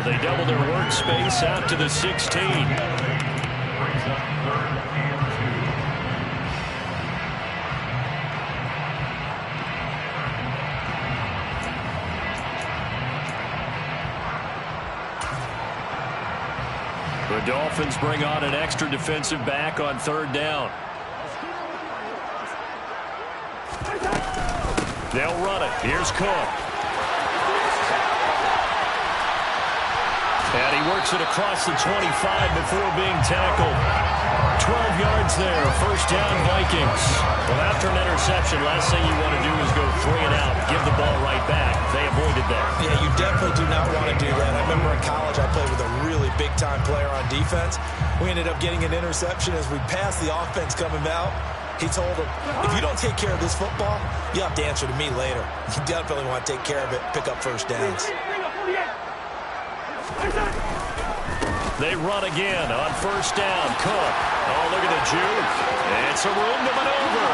They double their workspace out to the 16. The Dolphins bring on an extra defensive back on third down. They'll run it. Here's Cook. And he works it across the 25 before being tackled. 12 yards there. First down, Vikings. Well, after an interception, last thing you want to do is go 3 and out, give the ball right back. They avoided that. Yeah, you definitely do not want to do that. I remember in college I played with a really big-time player on defense. We ended up getting an interception as we passed the offense coming out. He told him, if you don't take care of this football, you have to answer to me later. You definitely want to take care of it, pick up first downs. They run again on first down. Cook. Oh, look at the juke. It's a room to maneuver.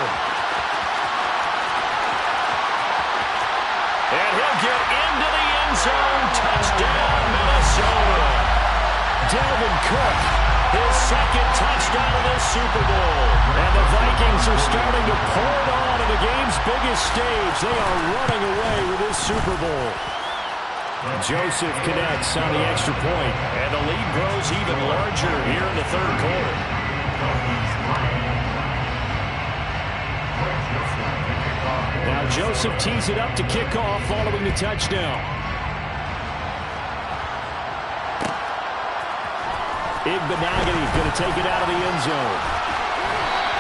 And he'll get into the end zone. Touchdown, Minnesota. Dalvin Cook, his second touchdown of the Super Bowl. And the Vikings are starting to pour it on in the game's biggest stage. They are running away with this Super Bowl. Joseph connects on the extra point, and the lead grows even larger here in the third quarter. Now Joseph tees it up to kick off following the touchdown. Igbenogany going to take it out of the end zone.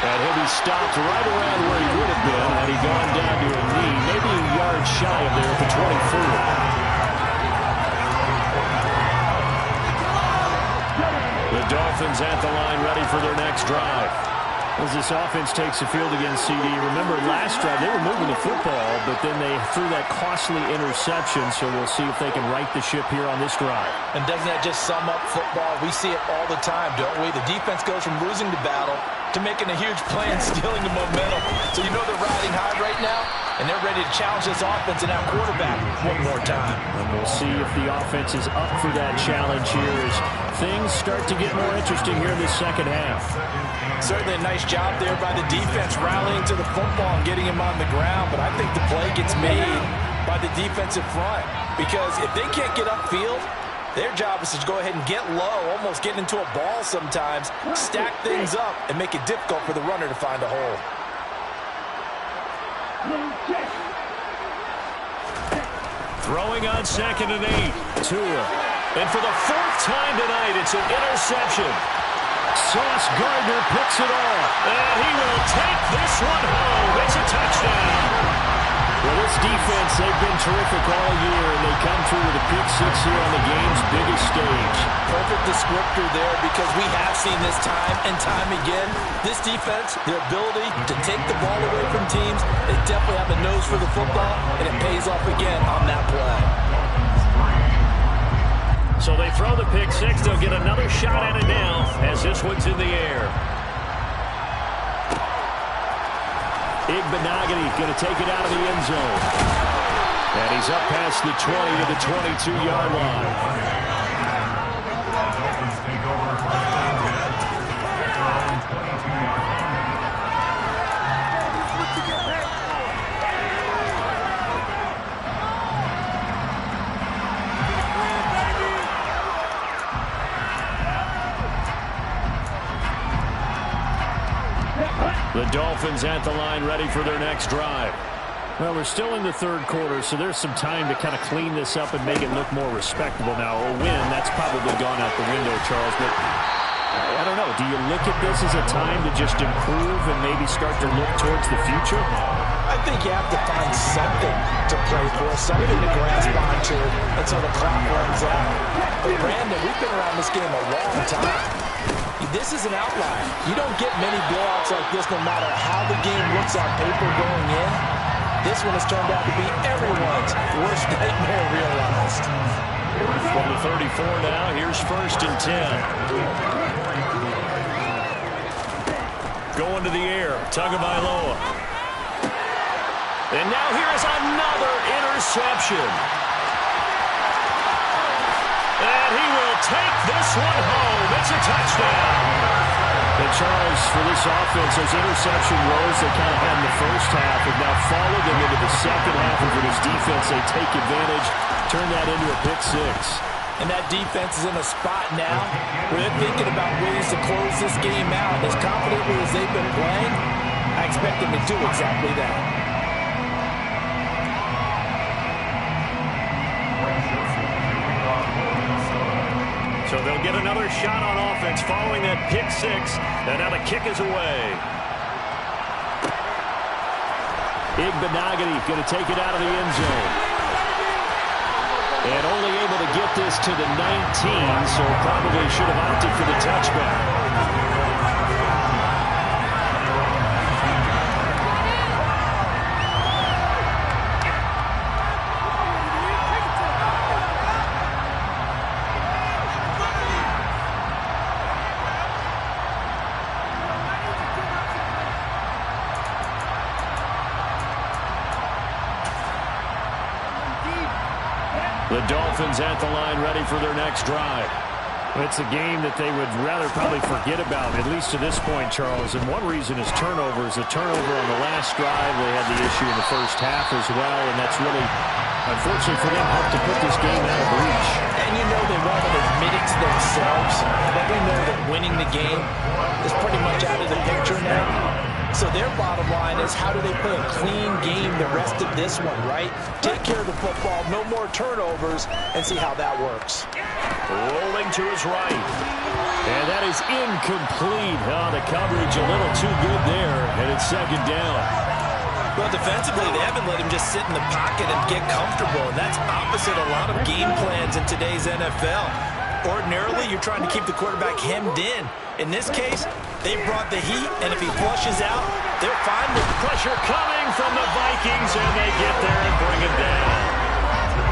And he'll be stopped right around where he would have been had he gone down to a knee, maybe a yard shy of there at the 24. The Dolphins at the line ready for their next drive. As this offense takes the field against CD, remember last drive they were moving the football, but then they threw that costly interception, so we'll see if they can right the ship here on this drive. And doesn't that just sum up football? We see it all the time, don't we? The defense goes from losing the battle to making a huge play and stealing the momentum. So you know they're riding high right now, and they're ready to challenge this offense and our quarterback one more time. And we'll see if the offense is up for that challenge here as things start to get more interesting here in the second half. Certainly a nice job there by the defense rallying to the football and getting him on the ground, but I think the play gets made by the defensive front because if they can't get upfield, their job is to go ahead and get low, almost get into a ball sometimes, stack things up, and make it difficult for the runner to find a hole. Throwing on 2nd and 8. Tua. And for the 4th time tonight, it's an interception. Sauce Gardner picks it off. And he will take this one home. It's a touchdown. Well, this defense, they've been terrific all year, and they come through with a pick 6 here on the game's biggest stage. Perfect descriptor there because we have seen this time and time again. This defense, their ability to take the ball away from teams, they definitely have a nose for the football, and it pays off again on that play. So they throw the pick 6. They'll get another shot at it now as this one's in the air. Igbenogany going to take it out of the end zone. And he's up past the 20 to the 22-yard line. The Dolphins at the line ready for their next drive. Well, we're still in the third quarter, so there's some time to kind of clean this up and make it look more respectable. Now, a win, that's probably gone out the window, Charles, but I don't know. Do you look at this as a time to just improve and maybe start to look towards the future? I think you have to find something to play for, something to grasp onto until the clock runs out. But, Brandon, we've been around this game a long time. This is an outlier. You don't get many blowouts like this no matter how the game looks on paper going in. This one has turned out to be everyone's worst nightmare realized. From the 34 now, here's 1st and 10. Going to the air, Tagovailoa. And now here is another interception. And he will take this one home. It's a touchdown. And Charles, for this offense, those interception rows they kind of had in the first half have now followed them into the second half. And for this defense, they take advantage, turn that into a pick six. And that defense is in a spot now where they're thinking about ways to close this game out. As confidently as they've been playing, I expect them to do exactly that. So they'll get another shot on offense following that pick six. And now the kick is away. Igbenogany going to take it out of the end zone. And only able to get this to the 19, so probably should have opted for the touchback. The Dolphins at the line, ready for their next drive. It's a game that they would rather probably forget about, at least to this point, Charles. And one reason is turnovers. The turnover on the last drive, they had the issue in the first half as well, and that's really, unfortunately for them, helped to put this game out of reach. And you know they won't admit it to themselves, but we know that winning the game is pretty much out of the picture now. So their bottom line is, how do they play a clean game the rest of this one, right? Take care of the football, no more turnovers, and see how that works. Rolling to his right. And that is incomplete. Oh, the coverage a little too good there, and it's second down. Well, defensively, they haven't let him just sit in the pocket and get comfortable, and that's opposite a lot of game plans in today's NFL. Ordinarily, you're trying to keep the quarterback hemmed in. In this case, they brought the heat, and if he flushes out, they're fine with pressure coming from the Vikings, and they get there and bring him down.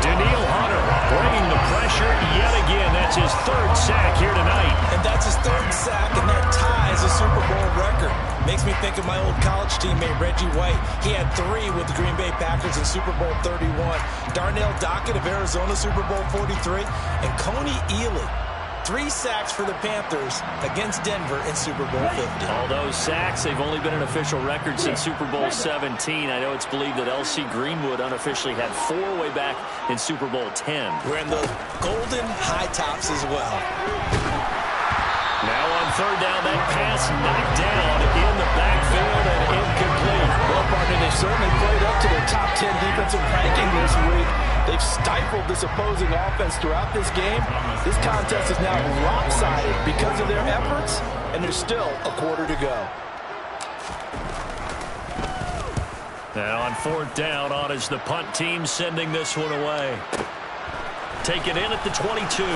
Daniil Hunter bringing the pressure yet again. That's his third sack here tonight. And that's his third sack, and that ties a Super Bowl record. Makes me think of my old college teammate, Reggie White. He had 3 with the Green Bay Packers in Super Bowl 31. Darnell Dockett of Arizona, Super Bowl 43. And Coney Ealy, 3 sacks for the Panthers against Denver in Super Bowl 50. All those sacks, they've only been an official record since Super Bowl 17. I know it's believed that L.C. Greenwood unofficially had 4 way back in Super Bowl 10. Wearing those golden high tops as well. Now on third down, that pass knocked down in the backfield and incomplete. Well, partner, they've certainly played up to their top 10 defensive ranking this week. They've stifled this opposing offense throughout this game. This contest is now lopsided because of their efforts, and there's still a quarter to go. Now on fourth down, on is the punt team sending this one away. Take it in at the 22.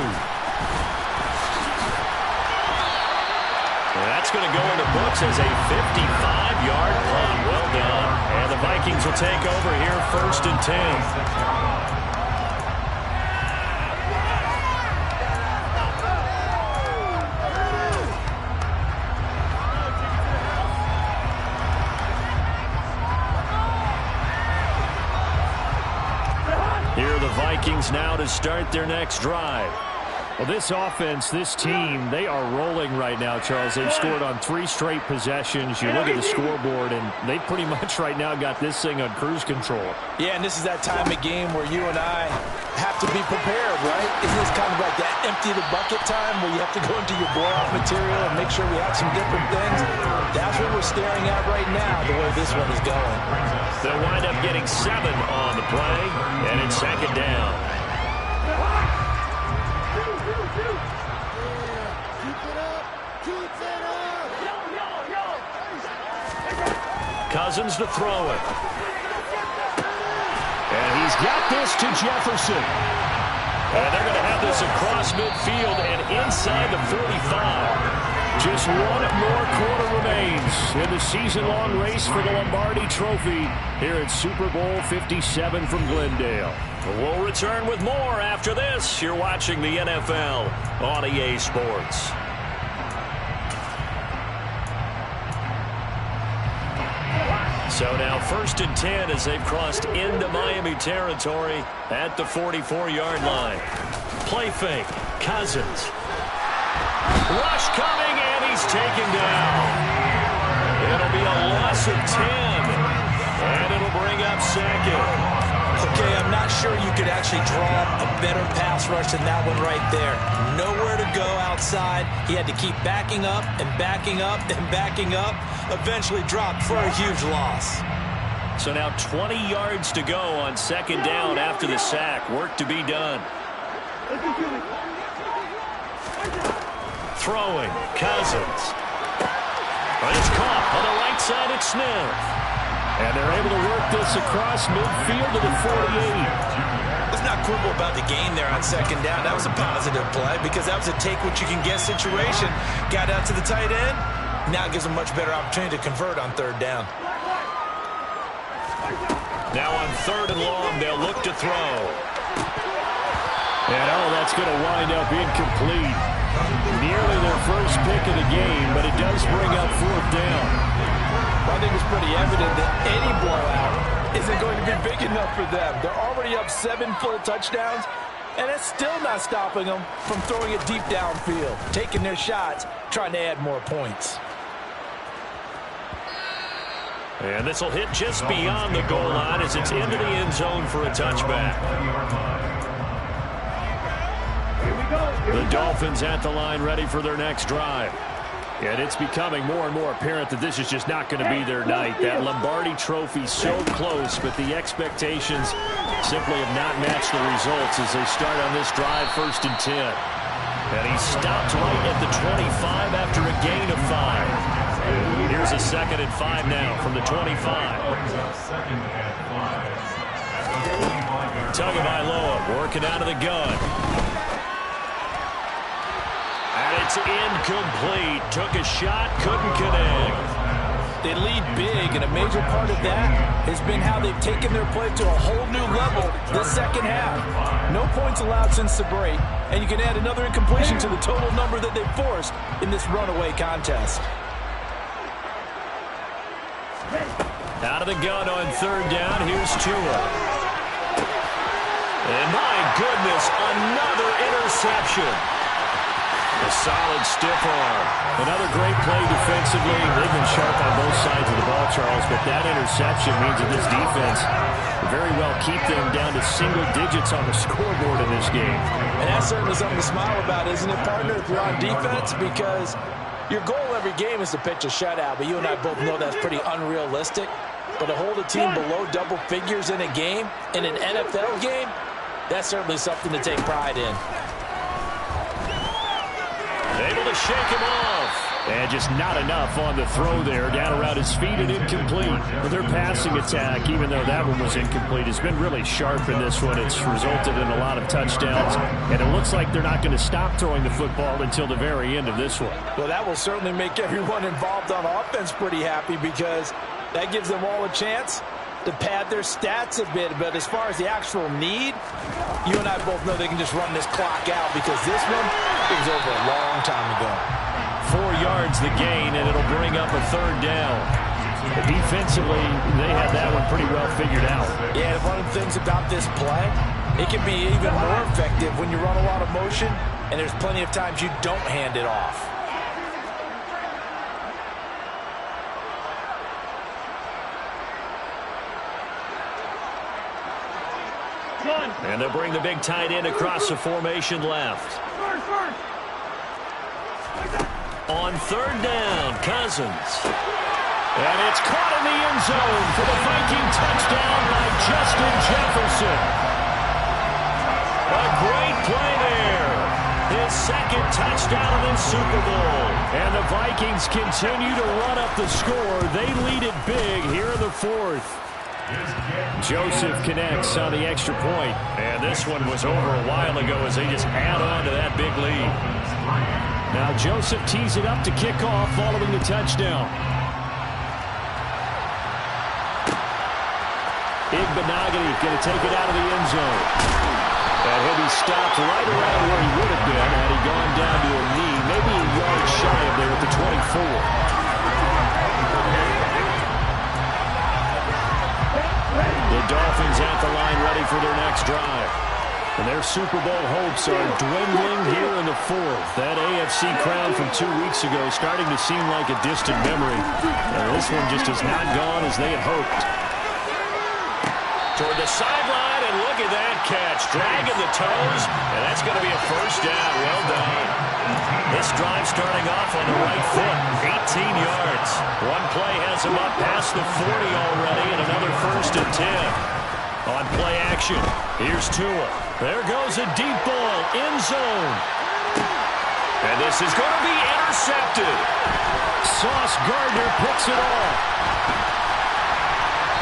That's going to go in the books as a 55-yard punt. Well done. And the Vikings will take over here first and 10. Here are the Vikings now to start their next drive. Well, this offense, this team, they are rolling right now, Charles. They've scored on 3 straight possessions. You look at the scoreboard, and they pretty much right now got this thing on cruise control. Yeah, and this is that time of game where you and I have to be prepared, right? Isn't this kind of like that empty the bucket time where you have to go into your blowout material and make sure we have some different things? That's what we're staring at right now, the way this one is going. They'll wind up getting 7 on the play, and it's second down. Cousins to throw it. And he's got this to Jefferson. And they're going to have this across midfield and inside the 45. Just 1 more quarter remains in the season-long race for the Lombardi Trophy here at Super Bowl 57 from Glendale. We'll return with more after this. You're watching the NFL on EA Sports. So now first and 10 as they've crossed into Miami territory at the 44-yard line. Play fake. Cousins. Rush coming, and he's taken down. It'll be a loss of 10. And it'll bring up second. Okay, I'm not sure you could actually draw a better pass rush than that one right there. Nowhere to go outside. He had to keep backing up and backing up and backing up. Eventually dropped for a huge loss. So now 20 yards to go on second down after the sack. Work to be done. Throwing. Cousins. It's caught on the right side at Smith. And they're able to work this across midfield to the 48. Let's not quibble about the gain there on second down. That was a positive play because that was a take-what-you-can-get situation. Got out to the tight end. Now it gives them much better opportunity to convert on third down. Now on third and long, they'll look to throw. And, that's going to wind up incomplete. Nearly their first pick of the game, but it does bring up fourth down. I think it's pretty evident that any blowout isn't going to be big enough for them. They're already up 7 full touchdowns, and it's still not stopping them from throwing it deep downfield, taking their shots, trying to add more points. And this will hit just beyond the goal line as it's into the end zone for a touchback. The Dolphins at the line ready for their next drive. And it's becoming more and more apparent that this is just not going to be their night. That Lombardi trophy so close, but the expectations simply have not matched the results as they start on this drive, 1st and 10. And he stopped right at the 25 after a gain of 5. Here's a 2nd and 5 now from the 25. Tagovailoa working out of the gun. And it's incomplete. Took a shot, couldn't connect. They lead big, and a major part of that has been how they've taken their play to a whole new level this second half. No points allowed since the break, and you can add another incompletion to the total number that they've forced in this runaway contest. Out of the gun on third down, here's Tua. And my goodness, another interception. A solid stiff arm. Another great play defensively. They've been sharp on both sides of the ball, Charles, but that interception means that this defense will very well keep them down to single digits on the scoreboard in this game. And that's certainly something to smile about, isn't it, partner, if you're on defense? Because your goal every game is to pitch a shutout, but you and I both know that's pretty unrealistic. But to hold a team below double figures in a game, in an NFL game, that's certainly something to take pride in. Able to shake him off. And just not enough on the throw there. Down around his feet and incomplete. But their passing attack, even though that one was incomplete, has been really sharp in this one. It's resulted in a lot of touchdowns. And it looks like they're not going to stop throwing the football until the very end of this one. Well, that will certainly make everyone involved on offense pretty happy because that gives them all a chance to pad their stats a bit. But as far as the actual need, you and I both know they can just run this clock out because this one is over a long time ago. 4 yards the gain, and it'll bring up a third down. Defensively, they had that one pretty well figured out. Yeah, one of the things about this play, it can be even more effective when you run a lot of motion, and there's plenty of times you don't hand it off. And they'll bring the big tight end across the formation left. On third down, Cousins. And it's caught in the end zone for the Viking touchdown by Justin Jefferson. A great play there. His second touchdown of this Super Bowl. And the Vikings continue to run up the score. They lead it big here in the fourth. Joseph connects on the extra point. And this one was over a while ago as they just add on to that big lead. Now Joseph tees it up to kick off following the touchdown. Igbenogany going to take it out of the end zone. And he'll be stopped right around where he would have been had he gone down to a knee. Maybe a yard shy of there at the 24. The Dolphins at the line ready for their next drive. And their Super Bowl hopes are dwindling here in the fourth. That AFC crown from 2 weeks ago starting to seem like a distant memory. And this one just has not gone as they had hoped. Toward the sideline, and look at that catch. Dragging the toes, and that's going to be a first down. Well done. This drive starting off on the right foot. 18 yards. One play has him up past the 40 already, and another 1st and 10. On play action, here's Tua. There goes a deep ball, end zone. And this is going to be intercepted. Sauce Gardner picks it off.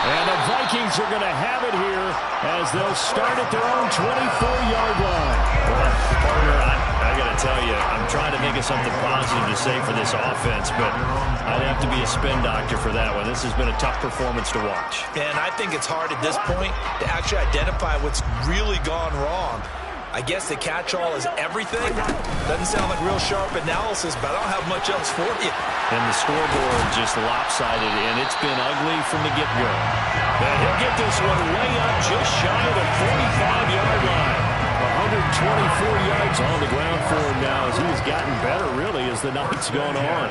And the Vikings are going to have it here as they'll start at their own 24-yard line. Well, partner, I got to tell you, I'm trying to think of something positive to say for this offense, but I'd have to be a spin doctor for that one. This has been a tough performance to watch. And I think it's hard at this point to actually identify what's really gone wrong. I guess the catch-all is everything. Doesn't sound like real sharp analysis, but I don't have much else for you. And the scoreboard just lopsided, and it's been ugly from the get-go. And he'll get this one way up just shy of the 45-yard line. 124 yards on the ground for him now as he's gotten better, really, as the night's gone on.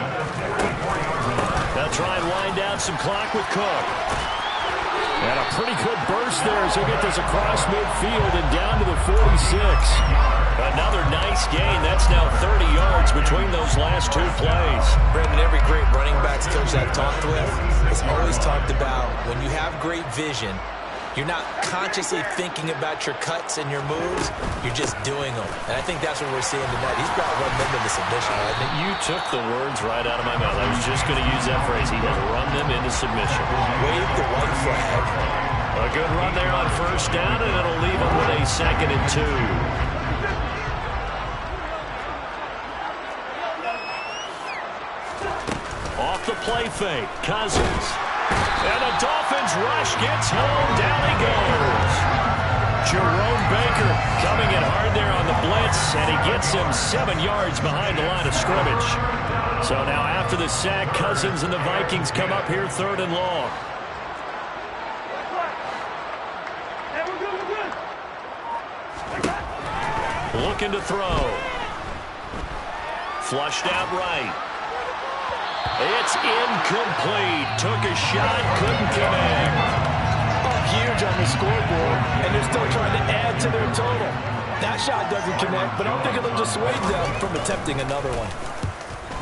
They'll try and wind down some clock with Cook. And a pretty good burst there as he'll get this across midfield and down to the 46. Another nice gain. That's now 30 yards between those last 2 plays. Brandon, every great running backs coach I've talked with has always talked about when you have great vision, you're not consciously thinking about your cuts and your moves. You're just doing them. And I think that's what we're seeing tonight. He's got to run them into submission. I think you took the words right out of my mouth. I was just going to use that phrase. He has run them into submission. Wave the white flag. A good run there on 1st down, and it'll leave him with a 2nd and 2. Off the play fake, Cousins. And the Dolphins rush, gets home, down he goes. Jerome Baker coming in hard there on the blitz, and he gets him 7 yards behind the line of scrimmage. So now after the sack, Cousins and the Vikings come up here 3rd and long. Looking to throw. Flushed out right. It's incomplete. Took a shot, couldn't connect. Up huge on the scoreboard, and they're still trying to add to their total. That shot doesn't connect, but I don't think it'll dissuade them from attempting another one.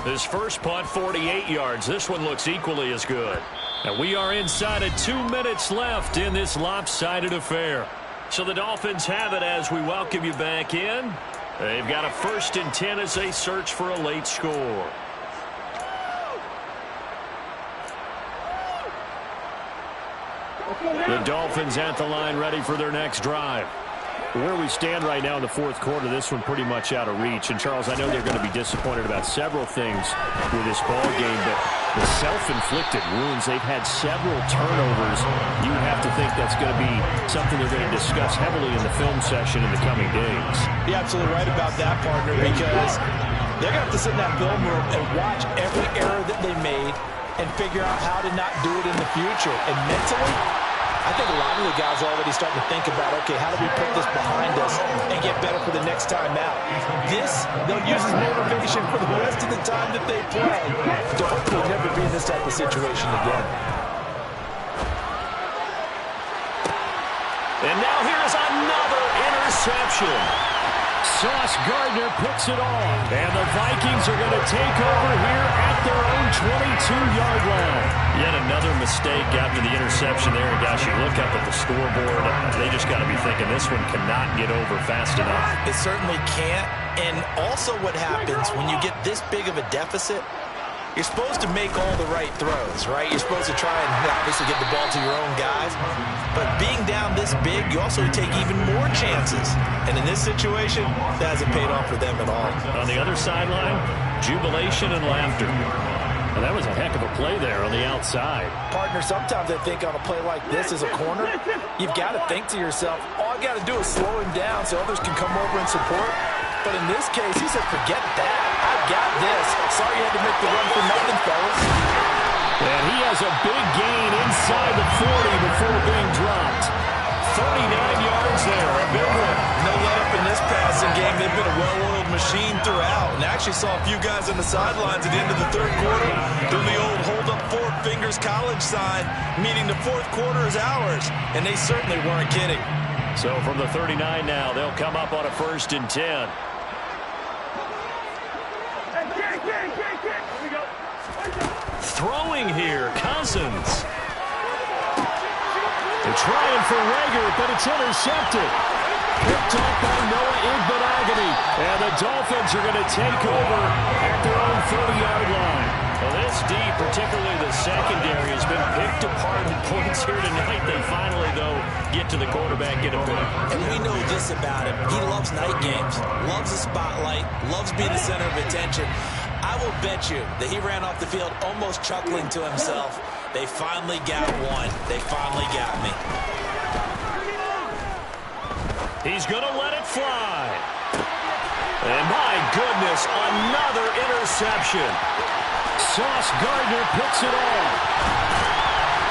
This first punt, 48 yards. This one looks equally as good. And we are inside of 2 minutes left in this lopsided affair. So the Dolphins have it as we welcome you back in. They've got a 1st and 10 as they search for a late score. The Dolphins at the line ready for their next drive. Where we stand right now in the 4th quarter, this one pretty much out of reach. And, Charles, I know they're going to be disappointed about several things with this ball game, but the self-inflicted wounds, they've had several turnovers. You would have to think that's going to be something they're going to discuss heavily in the film session in the coming days. You're absolutely right about that, partner, because they're going to have to sit in that film room and watch every error that they made and figure out how to not do it in the future. And mentally, I think a lot of the guys are already starting to think about, okay, how do we put this behind us and get better for the next time out? This, they'll use as motivation for the rest of the time that they play to hopefully never be in this type of situation again. And now here's another interception. Sauce Gardner picks it off. And the Vikings are going to take over here at their own 22-yard line. Yet another mistake after the interception there. And gosh, you look up at the scoreboard, they just got to be thinking this one cannot get over fast enough. It certainly can't. And also what happens when you get this big of a deficit, you're supposed to make all the right throws, right? You're supposed to try and obviously get the ball to your own guys. But being down this big, you also take even more chances. And in this situation, that hasn't paid off for them at all. On the other sideline, jubilation and laughter. And that was a heck of a play there on the outside. Partner, sometimes I think on a play like this as a corner, you've got to think to yourself, all I got to do is slow him down so others can come over and support. But in this case, he said, forget that. I've got this. Sorry you had to make the run for nothing, fellas. And he has a big gain inside the 40 before being dropped. 39 yards there. A big one. No let-up in this passing game. They've been a well-oiled machine throughout. And I actually saw a few guys on the sidelines at the end of the third quarter doing the old hold up four fingers college sign, meaning the fourth quarter is ours. And they certainly weren't kidding. So from the 39 now, they'll come up on a 1st and 10. Throwing here, Cousins. They're trying for Rager, but it's intercepted. Picked up by Noah Igbenogany. And the Dolphins are going to take over at their own 30-yard line. Well, this D, particularly the secondary, has been picked apart in points here tonight. They finally, though, get to the quarterback, get a pick. And we know this about him. He loves night games, loves the spotlight, loves being the center of attention. I will bet you that he ran off the field almost chuckling to himself. They finally got one. They finally got me. He's going to let it fly. And my goodness, another interception. Sauce Gardner picks it off.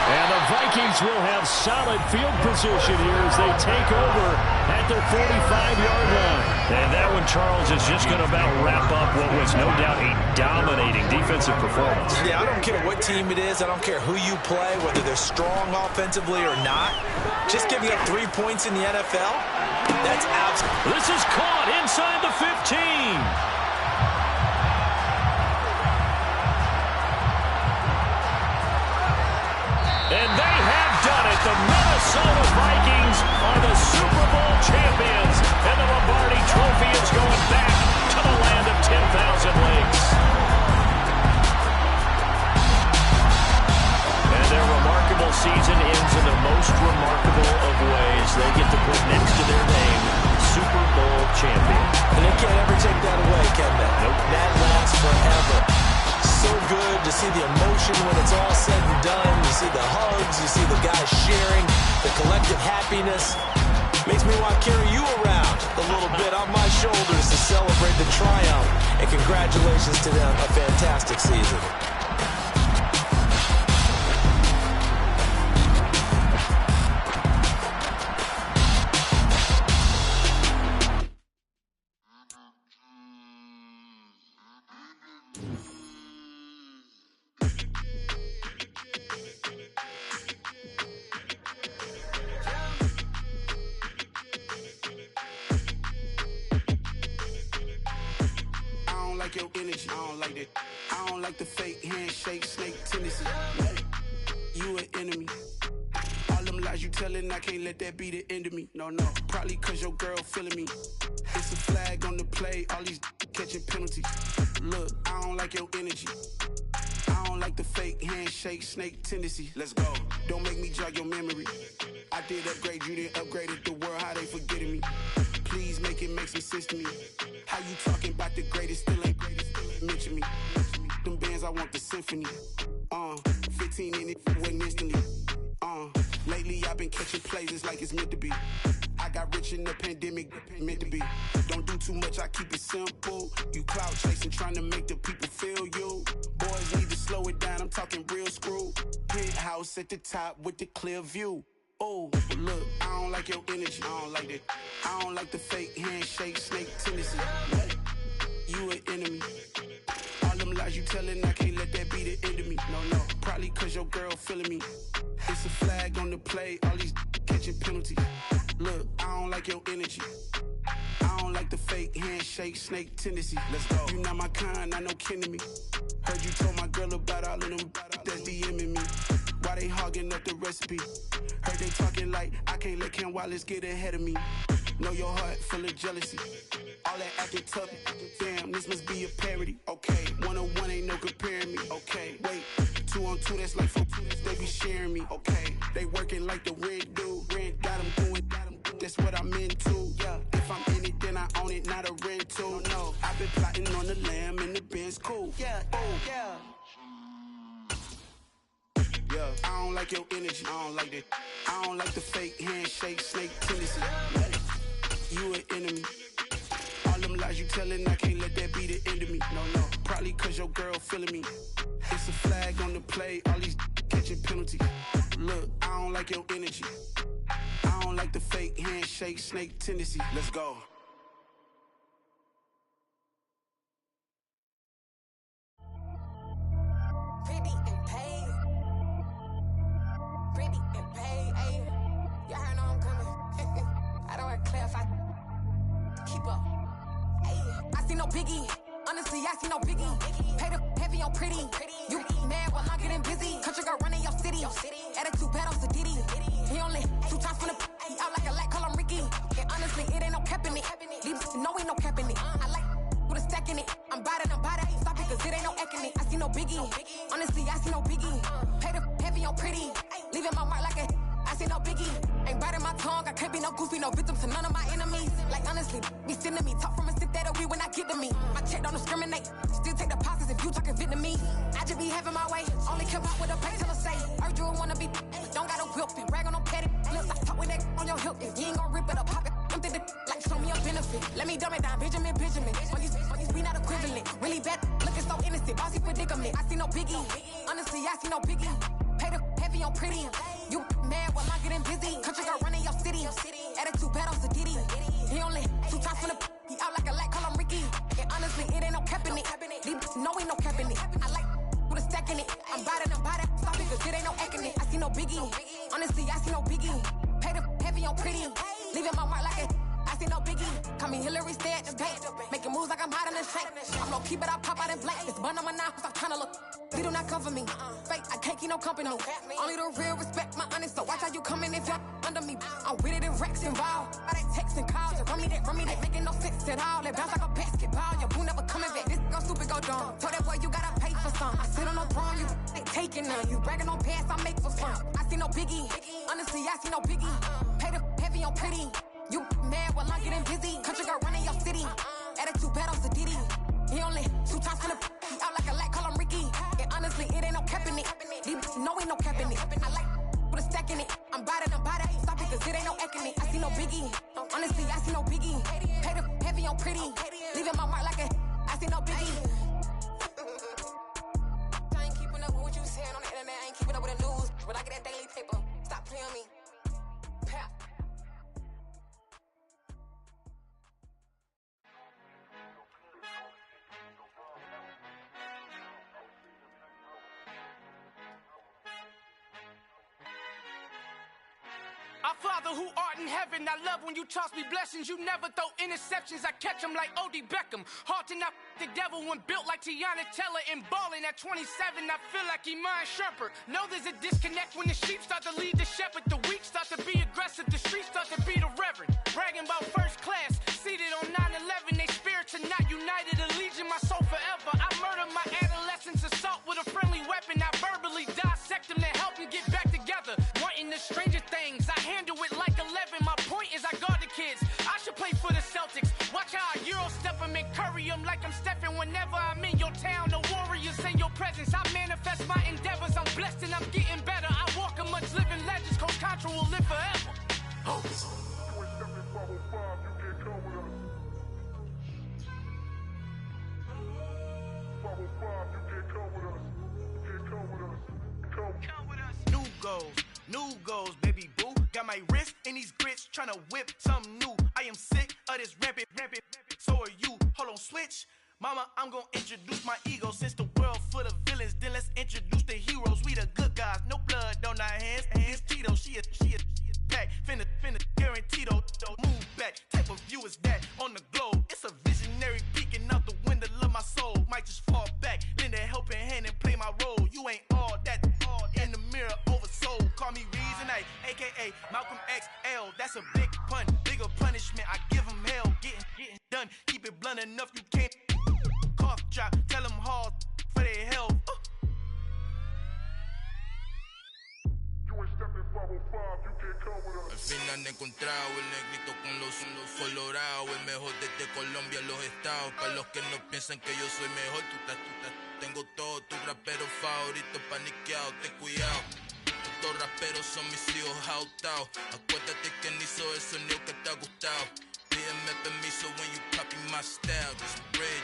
And the Vikings will have solid field position here as they take over at their 45-yard line. And that one, Charles, is just going to about wrap up what was no doubt a dominating defensive performance. Yeah, I don't care what team it is. I don't care who you play, whether they're strong offensively or not. Just giving up 3 points in the NFL, that's absolutely. This is caught inside the 15. And they have done it. The Minnesota Vikings are the Super Bowl champions. And the Lombardi Trophy is going back to the land of 10,000 lakes. And their remarkable season ends in the most remarkable of ways. They get to put next to their name, Super Bowl champion. And they can't ever take that away, can they? Nope. That lasts forever. So good to see the emotion when it's all said and done. You see the hugs, you see the guys sharing, the collective happiness. Makes me want to carry you around a little bit on my shoulders to celebrate the triumph. And congratulations to them, a fantastic season. Your energy, I don't like that. I don't like the fake handshake, snake tendency. You an enemy. All them lies you telling, I can't let that be the end of me. No, probably cause your girl feeling me. It's a flag on the play, all these catching penalties. Look, I don't like your energy. I don't like the fake handshake, snake tendency. Let's go. Don't make me jog your memory. I did upgrade, you didn't upgrade it. The world, how they forgetting me. Please make it make some sense to me. How you talking about the greatest, still ain't greatest, still ain't mention me. Them bands, I want the symphony. 15 in it, went instantly. Lately I've been catching plays, it's like it's meant to be. I got rich in the pandemic, meant to be. Don't do too much, I keep it simple. You clout chasing, trying to make the people feel you. Boys need to slow it down, I'm talking real screw. Penthouse at the top with the clear view. Oh, look, I don't like your energy. I don't like that. I don't like the fake handshake, snake tendency. You an enemy. All them lies you telling, I can't let that be the end of me. No, probably cause your girl feeling me. It's a flag on the play, all these catching penalties. Look, I don't like your energy. I don't like the fake handshake, snake tendency. Let's go. You not my kind, I know kin to me. Heard you told my girl about all of them that's DMing me. Why they hogging up the recipe? Heard they talking like I can't let Ken Wallace get ahead of me. Know your heart full of jealousy. All that acting tough, damn, this must be a parody. Okay, 1-on-1 ain't no comparing me. Okay, wait, 2-on-2, that's like 4-2, they be sharing me. Okay, they working like the rent do. Rent got them doing, that's what I'm into. Yeah, if I'm in it, then I own it, not a rental. No, I've been plotting on the lamb and the Benz cool. Yeah, oh, yeah. Yeah, I don't like your energy. I don't like that. I don't like the fake handshake, snake tendency. You an enemy. All them lies you telling, I can't let that be the end of me. No, probably cause your girl feeling me. It's a flag on the play, all these catching penalties. Look, I don't like your energy. I don't like the fake handshake, snake tendency. Let's go. Pretty and paid. Pretty and paid, ayy. Y'all heard know I'm coming. I don't want to clarify. Keep up. Ayy. I see no biggie. Honestly, I see no biggie. Pay the heavy on pretty. You mad while I'm getting busy. Country girl running your city. Attitude bad on Sadiddy. He only 2 times from the he out like a light, call him Ricky. And honestly, it ain't no cap in it. These know ain't no cap in it. I like with a stack in it. I'm bout it. Stop it, cause it ain't no eck in it. I see no biggie. Honestly, I see no biggie. Pay the heavy on pretty. Leaving my mark like a I see no biggie. Ain't biting my tongue. I can't be no goofy, no victim to none of my enemies. Like honestly, be sending me talk from a stick that'll be when I get to me. My check don't discriminate. Still take deposits if you talking Vietnamese. I just be having my way. Only care about what the pay teller say. Heard you wanna be, don't got a whip and brag on no petty. Let's not talk with that on your hip. If you ain't gon' rip it up, pop it. I'm thinking like show me a benefit. Let me dumb it down, Benjamin. When these we not equivalent. Really bad, looking so innocent. Bossy predicament. I see no biggie. Honestly, I see no biggie. Pay the heavy on pretty. You mad while I'm getting busy. Country girl running your city. Attitude bad on Sadiddy. He only 2 times from the he out like a light, call him Ricky. And honestly, it ain't no cap in it. These know ain't no cap in it. I like with a stack in it. I'm bout it. Stop it, cause it ain't no eck in it. I see no biggie. Honestly, I see no biggie. Pay the heavy on pretty. Leaving my mark like a I see no biggie. Call me Hillary, stay at the bank. Making moves like I'm hiding in shape. I'm low key, but I pop out in blank. It's bun on my knife, stop trying to look. They do not cover me. Fake, I can't keep no company. Only the real respect my honest. So watch how you coming if you're under me. I'm with it and Rex involved. I they text and calls. Just run me that. Making no sense at all. They bounce like a basketball. Your boo never coming back. This go stupid, go dumb. Told that boy you gotta pay for some. I sit on no throne, you ain't taking none. You bragging on past, I make for fun. I see no biggie. Honestly, I see no biggie. Pay the heavy on pretty. You mad while I'm getting busy. Country girl running your city. Attitude bad on Sadiddy. He only 2 times from the he out like a light, call him Ricky. And honestly, it ain't no cap in it. These know ain't no cap in it. I like with a stack in it. I'm bout it. Stop it, cause it ain't no eck in it. I see no biggie. Honestly, I see no biggie. Pay the heavy on pretty. Leaving my mark like a I see no biggie. I ain't keeping up with what you saying on the internet. I ain't keeping up with the news. But I get that daily paper. Stop playing me. Pap. Our Father who art in heaven, I love when you toss me blessings. You never throw interceptions, I catch them like O.D. Beckham. Hard to not the devil when built like Tiana Teller and balling at 27. I feel like Iman Shumpert. Know there's a disconnect when the sheep start to lead the shepherd. The weak start to be aggressive, the streets start to be the reverend. Bragging about first class, seated on 9/11. They spirits are not united, a legion, my soul forever. I murdered my adolescence, assault with a friendly weapon. I verbally dissect them to help them get back together. Wanting the stranger things, I handle it like 11. My point is I guard the kids. I should play for the Celtics. Watch how I Euro step them and curry them like I'm stepping. Whenever I'm in your town, the warriors in your presence. I manifest my endeavors. I'm blessed and I'm getting better. I walk amongst living legends. Coach Contra will live forever. Oh. New goals, baby boo. Got my wrist in these grits, tryna whip something new. I am sick of this rampant. So are you. Hold on, switch. Mama, I'm gonna introduce my ego. Since the world full of villains, then let's introduce the heroes. We the good guys, no blood on our hands. Hands Tito, she is back. Finna, guaranteed. Move back. Type of view is that on the globe? It's a visionary peeking out the window of my soul. Might just fall back, lend a helping hand and play my role. You ain't all that in the mirror oversold. Call me Reason A, aka Malcolm XL. That's a big pun, bigger punishment. I give him hell, getting done. Keep it blunt enough, you can't. Cough drop, tell them hard for their health. Al fin han encontrado el negrito con los colorados, el mejor desde Colombia, los estados. Para los que no piensan que yo soy mejor, tengo todo tu rapero favorito paniqueado, ten cuidado. Estos raperos son mis hijos jautados. Acuérdate que ni hizo el sonido que te ha gustado. Pídeme permiso when you copy my style. Just bread,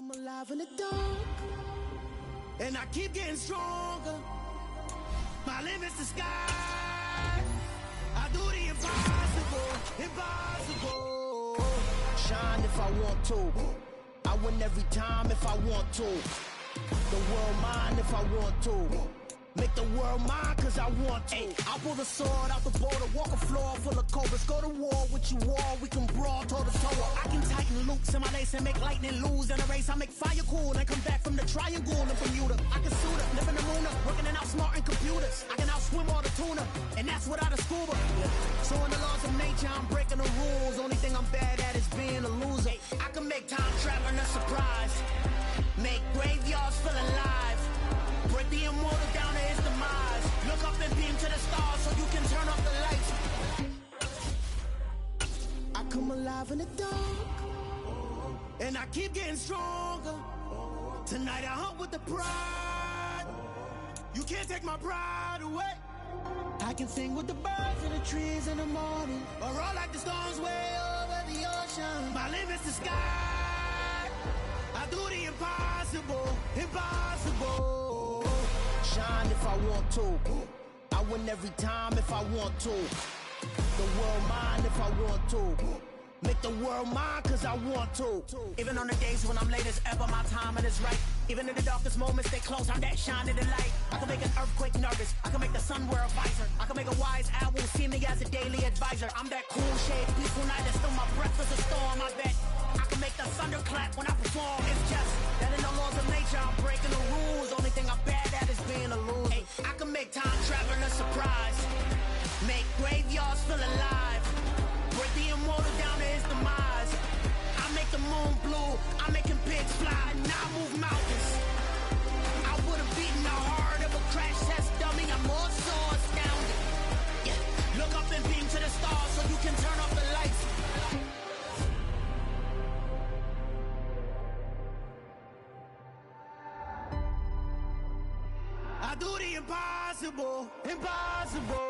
come alive in the dark, and I keep getting stronger. My limit's the sky. I do the impossible, impossible. Shine if I want to. I win every time if I want to. The world mine if I want to. Make the world mine cause I want to. I pull the sword out the border, walk a floor full of cobras. Go to war with you all, we can brawl toe to toe. I can tighten loops in my lace and make lightning lose in a race. I make fire cool and come back from the triangle in Bermuda. I can suit up, live in the moon up, working and outsmarting computers. I can outswim all the tuna, and that's without a scuba. So in the laws of nature, I'm breaking the rules. Only thing I'm bad at is being a loser. I can make time traveling a surprise, make graveyards feel alive. Break the immortal down to his demise. Look up and beam to the stars so you can turn off the lights. I come alive in the dark, and I keep getting stronger. Tonight I hunt with the pride. You can't take my pride away. I can sing with the birds and the trees in the morning, or roll like the storms way over the ocean. My limit's the sky. I do the impossible, impossible. Shine if I want to. I win every time if I want to. The world mine if I want to. Make the world mine cause I want to. Even on the days when I'm late as ever, my timing is right. Even in the darkest moments, stay close, I'm that shining the light. I can make an earthquake nervous, I can make the sun wear a visor. I can make a wise owl see me as a daily advisor. I'm that cool shade, peaceful night, and still my breath is a storm, I bet. I can make the thunder clap when I perform. It's just that in the laws of nature, I'm breaking the rules. Only thing I'm bad at is being a loser. Hey, I can make time traveling a surprise, make graveyards feel alive. Break the immortal down to his demise. I make the moon blue, I'm making pigs fly, and I move mountains. I would've beaten the heart of a crash test dummy. I'm more so astounded. Yeah. Look up and beam to the stars so you can turn off the lights. I do the impossible, impossible.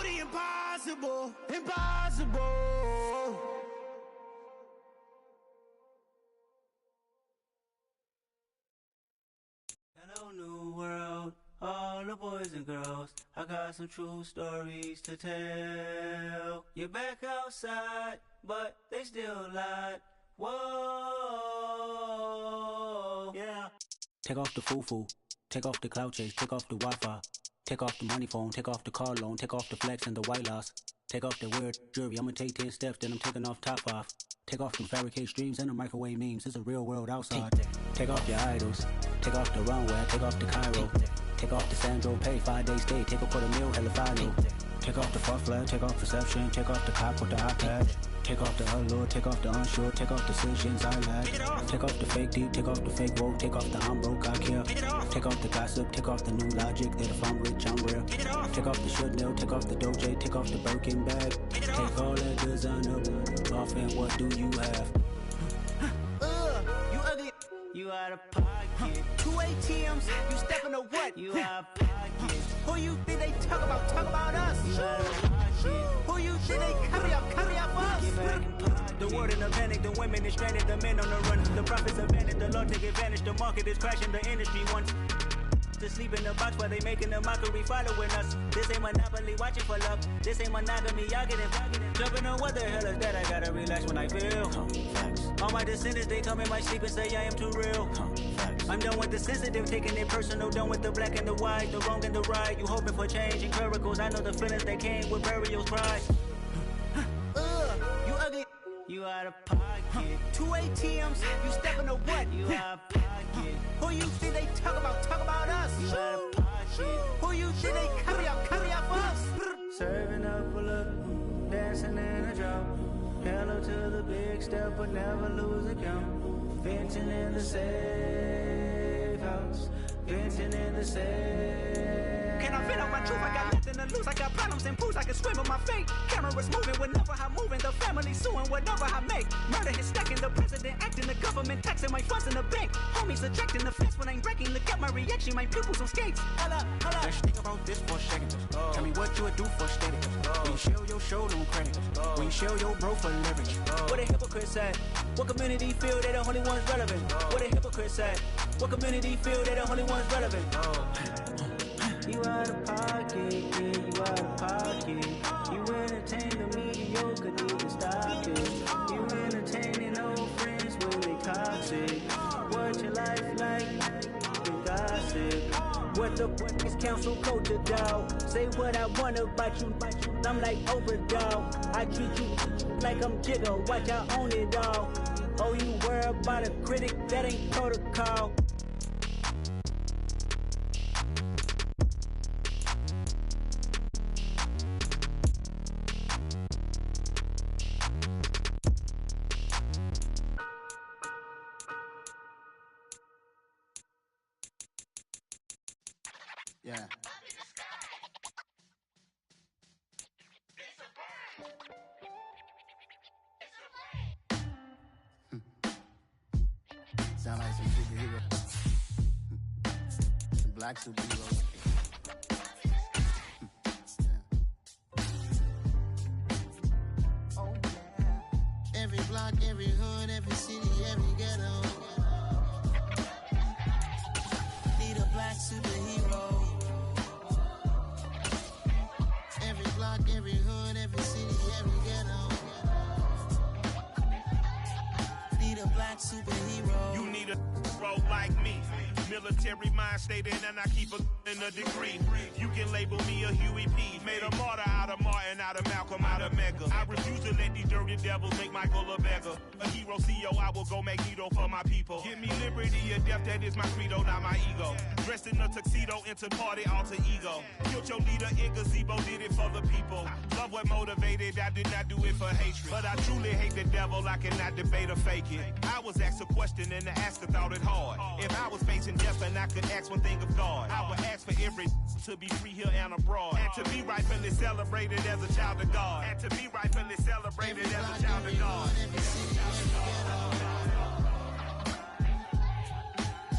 Impossible, impossible. Hello, new world, all the boys and girls. I got some true stories to tell. You're back outside, but they still lied. Whoa, yeah. Take off the foo-foo, take off the cloud chase, take off the Wi-Fi. Take off the money phone, take off the car loan, take off the flex and the white loss. Take off the weird jewelry, I'ma take 10 steps, then I'm taking off top off. Take off them fabricated streams and the microwave memes, it's a real world outside. Take off your idols, take off the runway, take off the Cairo. Take off the Sandro pay, 5 days stay, take a quarter meal, hella follow. Take off the fuck flag, take off perception, take off the cop with the iPad. Take off the allure, take off the unsure, take off decisions I lack. Take off the fake deep, take off the fake woke, take off the I'm broke, I care. Take off the gossip, take off the new logic, that if I'm rich, I'm real. Take off the Chanel, take off the Doja, take off the Birkin bag. Take all that designer off and what do you have? You ugly, you out of pocket. 2 ATMs, you stepping to what? You out of pocket. Who you think they talk about? Talk about us. You out of pocket. Who you think they carry up us? The world in a panic, the women is stranded, the men on the run. The profits abandoned, the law take advantage, the market is crashing, the industry wants to sleep in the box while they making a mockery following us. This ain't Monopoly, watching for luck. This ain't monogamy, y'all get it. Jumping on what the hell is that? I gotta relax when I feel. All my descendants, they come in my sleep and say I am too real. I'm done with the sensitive, taking it personal. Done with the black and the white, the wrong and the right. You hoping for change and miracles. I know the feelings that came with burials, pride. You ugly. You out of pocket. 2 ATMs, you stepping to what? You out of pocket. Who you think they talk about? Talk about us. You out of pocket. Who you think they carry up us? Serving up a look, dancing in a drop. Hello to the big step, but never lose a count. Venting in the safe house. venting in the sand. Can I vent out my truth? I got nothing to lose. I got problems and pools. I can swim with my fate. Cameras moving whenever I'm moving. The family suing whatever I make. Murder is stacking. The president acting. The government taxing my funds in the bank. Homies ejecting the fence when I'm breaking. Look at my reaction. My pupils on skates. Hold up. Let's think about this for a second. Tell me what you would do for steady. When you show your show no credit. When you show your bro for leverage. What a hypocrite said. What community feel they the only ones relevant? What a hypocrite said. What community feel they the only ones relevant? You out of pocket, yeah, you out of pocket. You entertain the mediocre, need to stop it. You entertaining old friends when they toxic. What your life like? You gossip. What the fuck is council culture, dog? Say what I want about you, I'm like overdog. I treat you like I'm Jigga, watch I own it all. Oh, you worry about a critic, that ain't protocol. Yeah. Sound like some superheroes. Some black superheroes. Oh, yeah. Every block, every hood, every city, every ghetto. Need a black superhero. Every block, every hood, every city, every ghetto. Need a black superhero. You need a bro like me. Military mind state and I keep in a degree. You can label me a Huey P. Made a martyr out of Martin, out of Malcolm, out of Mega. I refuse to let these dirty devils make Michael a beggar. A hero CEO, I will go Magneto for my people. Give me liberty or death, that is my credo, not my ego. Dressed in a tuxedo, into party, alter ego. Killed your leader in gazebo, did it for the people. Love what motivated, I did not do it for hatred. But I truly hate the devil, I cannot debate or fake it. I was asked a question and the asker thought it hard. If I was facing death and I could ask one thing of God, I would ask for every to be free here and abroad. And to be rightfully celebrated as a child of God. And to be rightfully celebrated as a child of God.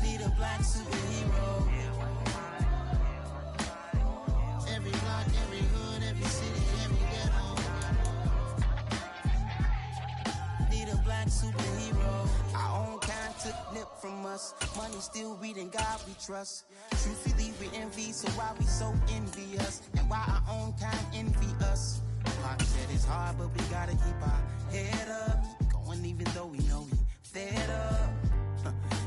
Need a black superhero. Every block, every hood, every city, every ghetto. Need a black superhero. Our own kind took nip from us. Money still reading God we trust. Truthfully we envy, so why we so envious? And why our own kind envy us? Pop said it's hard, but we gotta keep our head up. Going even though we know we fed up.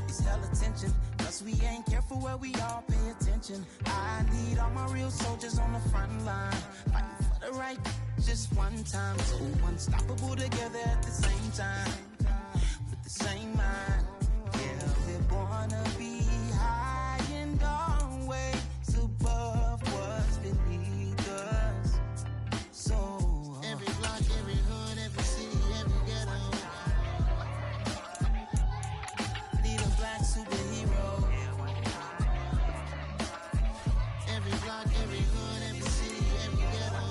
It's hell attention, cause we ain't careful where we all pay attention. I need all my real soldiers on the front line, fighting for the right just one time. So unstoppable together at the same time, with the same mind. Yeah, we're born to be high and always above what's beneath us. So every block, every hood, every city, every ghetto. Need a black superhero. Every block, every hood, every city, every ghetto.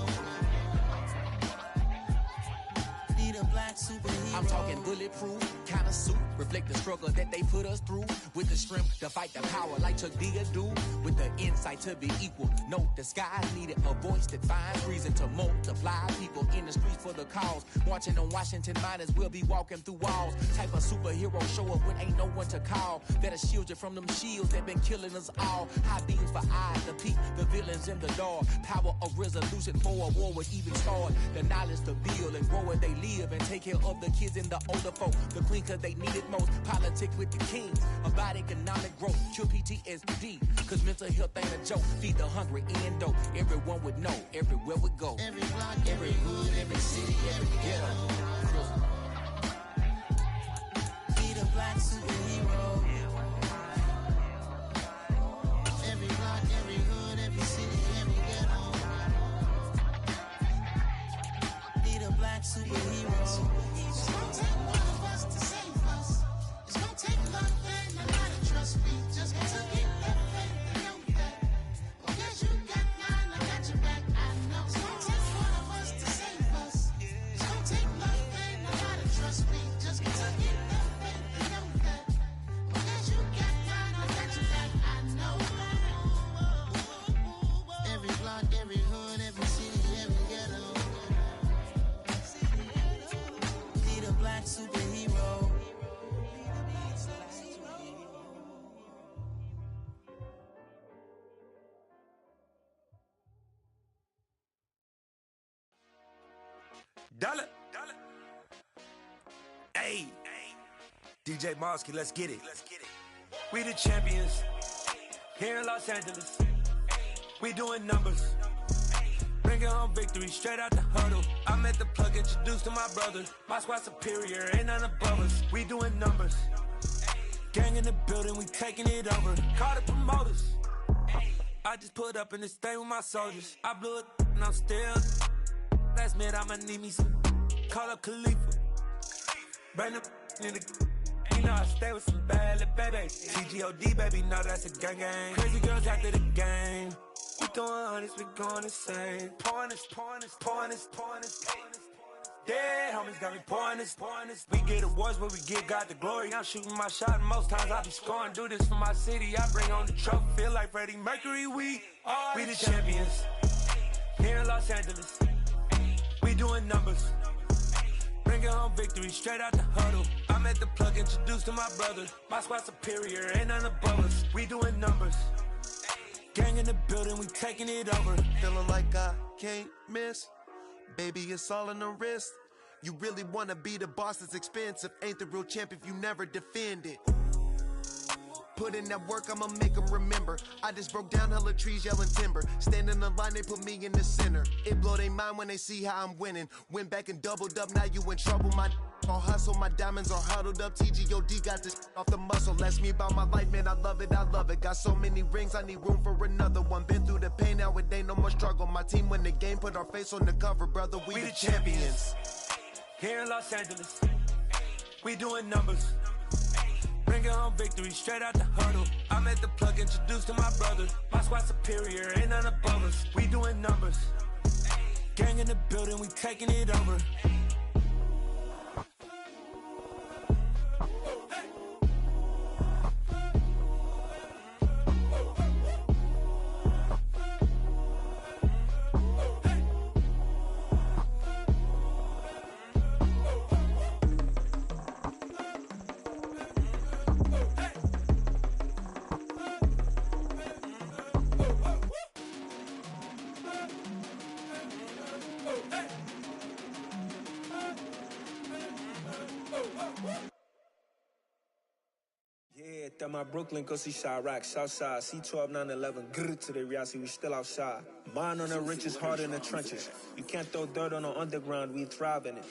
Need a black superhero. I'm talking bulletproof, kind of suit, reflect the struggle that they put us through. With the strength to fight the power like Chuck D do. With the insight to be equal. Note the skies needed a voice that finds reason to multiply. People in the streets for the cause. Marching on Washington, might as well be walking through walls. Type of superhero show up when ain't no one to call. That'll shield you from them shields that been killing us all. High beams for eyes to peek the villains in the door. Power of resolution for a war would even start. The knowledge to build and grow where they live and take care of the kids and the older folk. The queen cause they need it most. Politic with the kings. About economic growth. Cure PTSD. Cause mental health ain't a joke. Feed the hungry and dope. Everyone would know. Everywhere we go. Every block, every hood, every city, every ghetto. Need a black superhero. Every block, every hood, every city, every ghetto. Need a black superhero. It's gonna take one of us to save us. It's gonna take love and a lot of trust. We just got to get that. Dollar. Hey. DJ Mosky, let's get it. We the champions. Here in Los Angeles. We doing numbers. Bringing home victory straight out the huddle. I'm at the plug, introduced to my brother. My squad superior, ain't none above us. We doing numbers. Gang in the building, we taking it over. Call the promoters. I just put up in this thing with my soldiers. I blew it and I'm still. Last minute, I'ma need me some. Call up Khalifa. Bring them in the. You know I stay with some bad little baby. TGOD, baby, no, that's a gang gang. Crazy girls after the game. We throwing hundreds, we going insane. Pouring this. Dead homies got me pouring this. We get awards, but we give God the glory. I'm shooting my shot, and most times I be scoring. Do this for my city, I bring on the trophy. Feel like Freddie Mercury, we the champions. Here in Los Angeles, we doing numbers. Bringing home victory straight out the huddle. I'm at the plug, introduced to my brother. My squad superior, ain't none above us. We doing numbers. Gang in the building, we taking it over. Feeling like I can't miss. Baby, it's all in the wrist. You really wanna be the boss, it's expensive. Ain't the real champ if you never defend it. Put in that work, I'ma make them remember. I just broke down hella trees, yelling timber. Stand in the line, they put me in the center. It blow their mind when they see how I'm winning. Went back and doubled up, now you in trouble. My all hustle, my diamonds are huddled up. TGOD got this off the muscle. Ask me about my life, man, I love it. Got so many rings, I need room for another one. Been through the pain, now it ain't no more struggle. My team win the game, put our face on the cover, brother. We the champions. Here in Los Angeles, we doing numbers. Bringing home victory straight out the huddle. I'm at the plug, introduced to my brother. My squad superior, ain't none above us. We doing numbers. Gang in the building, we taking it over. Yeah, that my Brooklyn, go see Chirac, Southside, C12, 911, grrr to the reality, we still outside. Mine on the riches, hard in the trenches. You can't throw dirt on the underground, we thrive in it.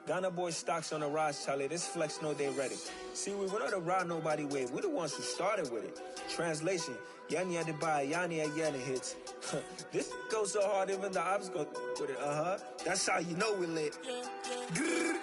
Ghana boy stocks on the rise, Charlie, this flex know they ready. See, we were not to ride nobody with, we the ones who started with it. Translation, Yanni had to buy, Yanni had Yanni hits. This goes so hard, even the ops go with it, That's how you know we lit. Grrr,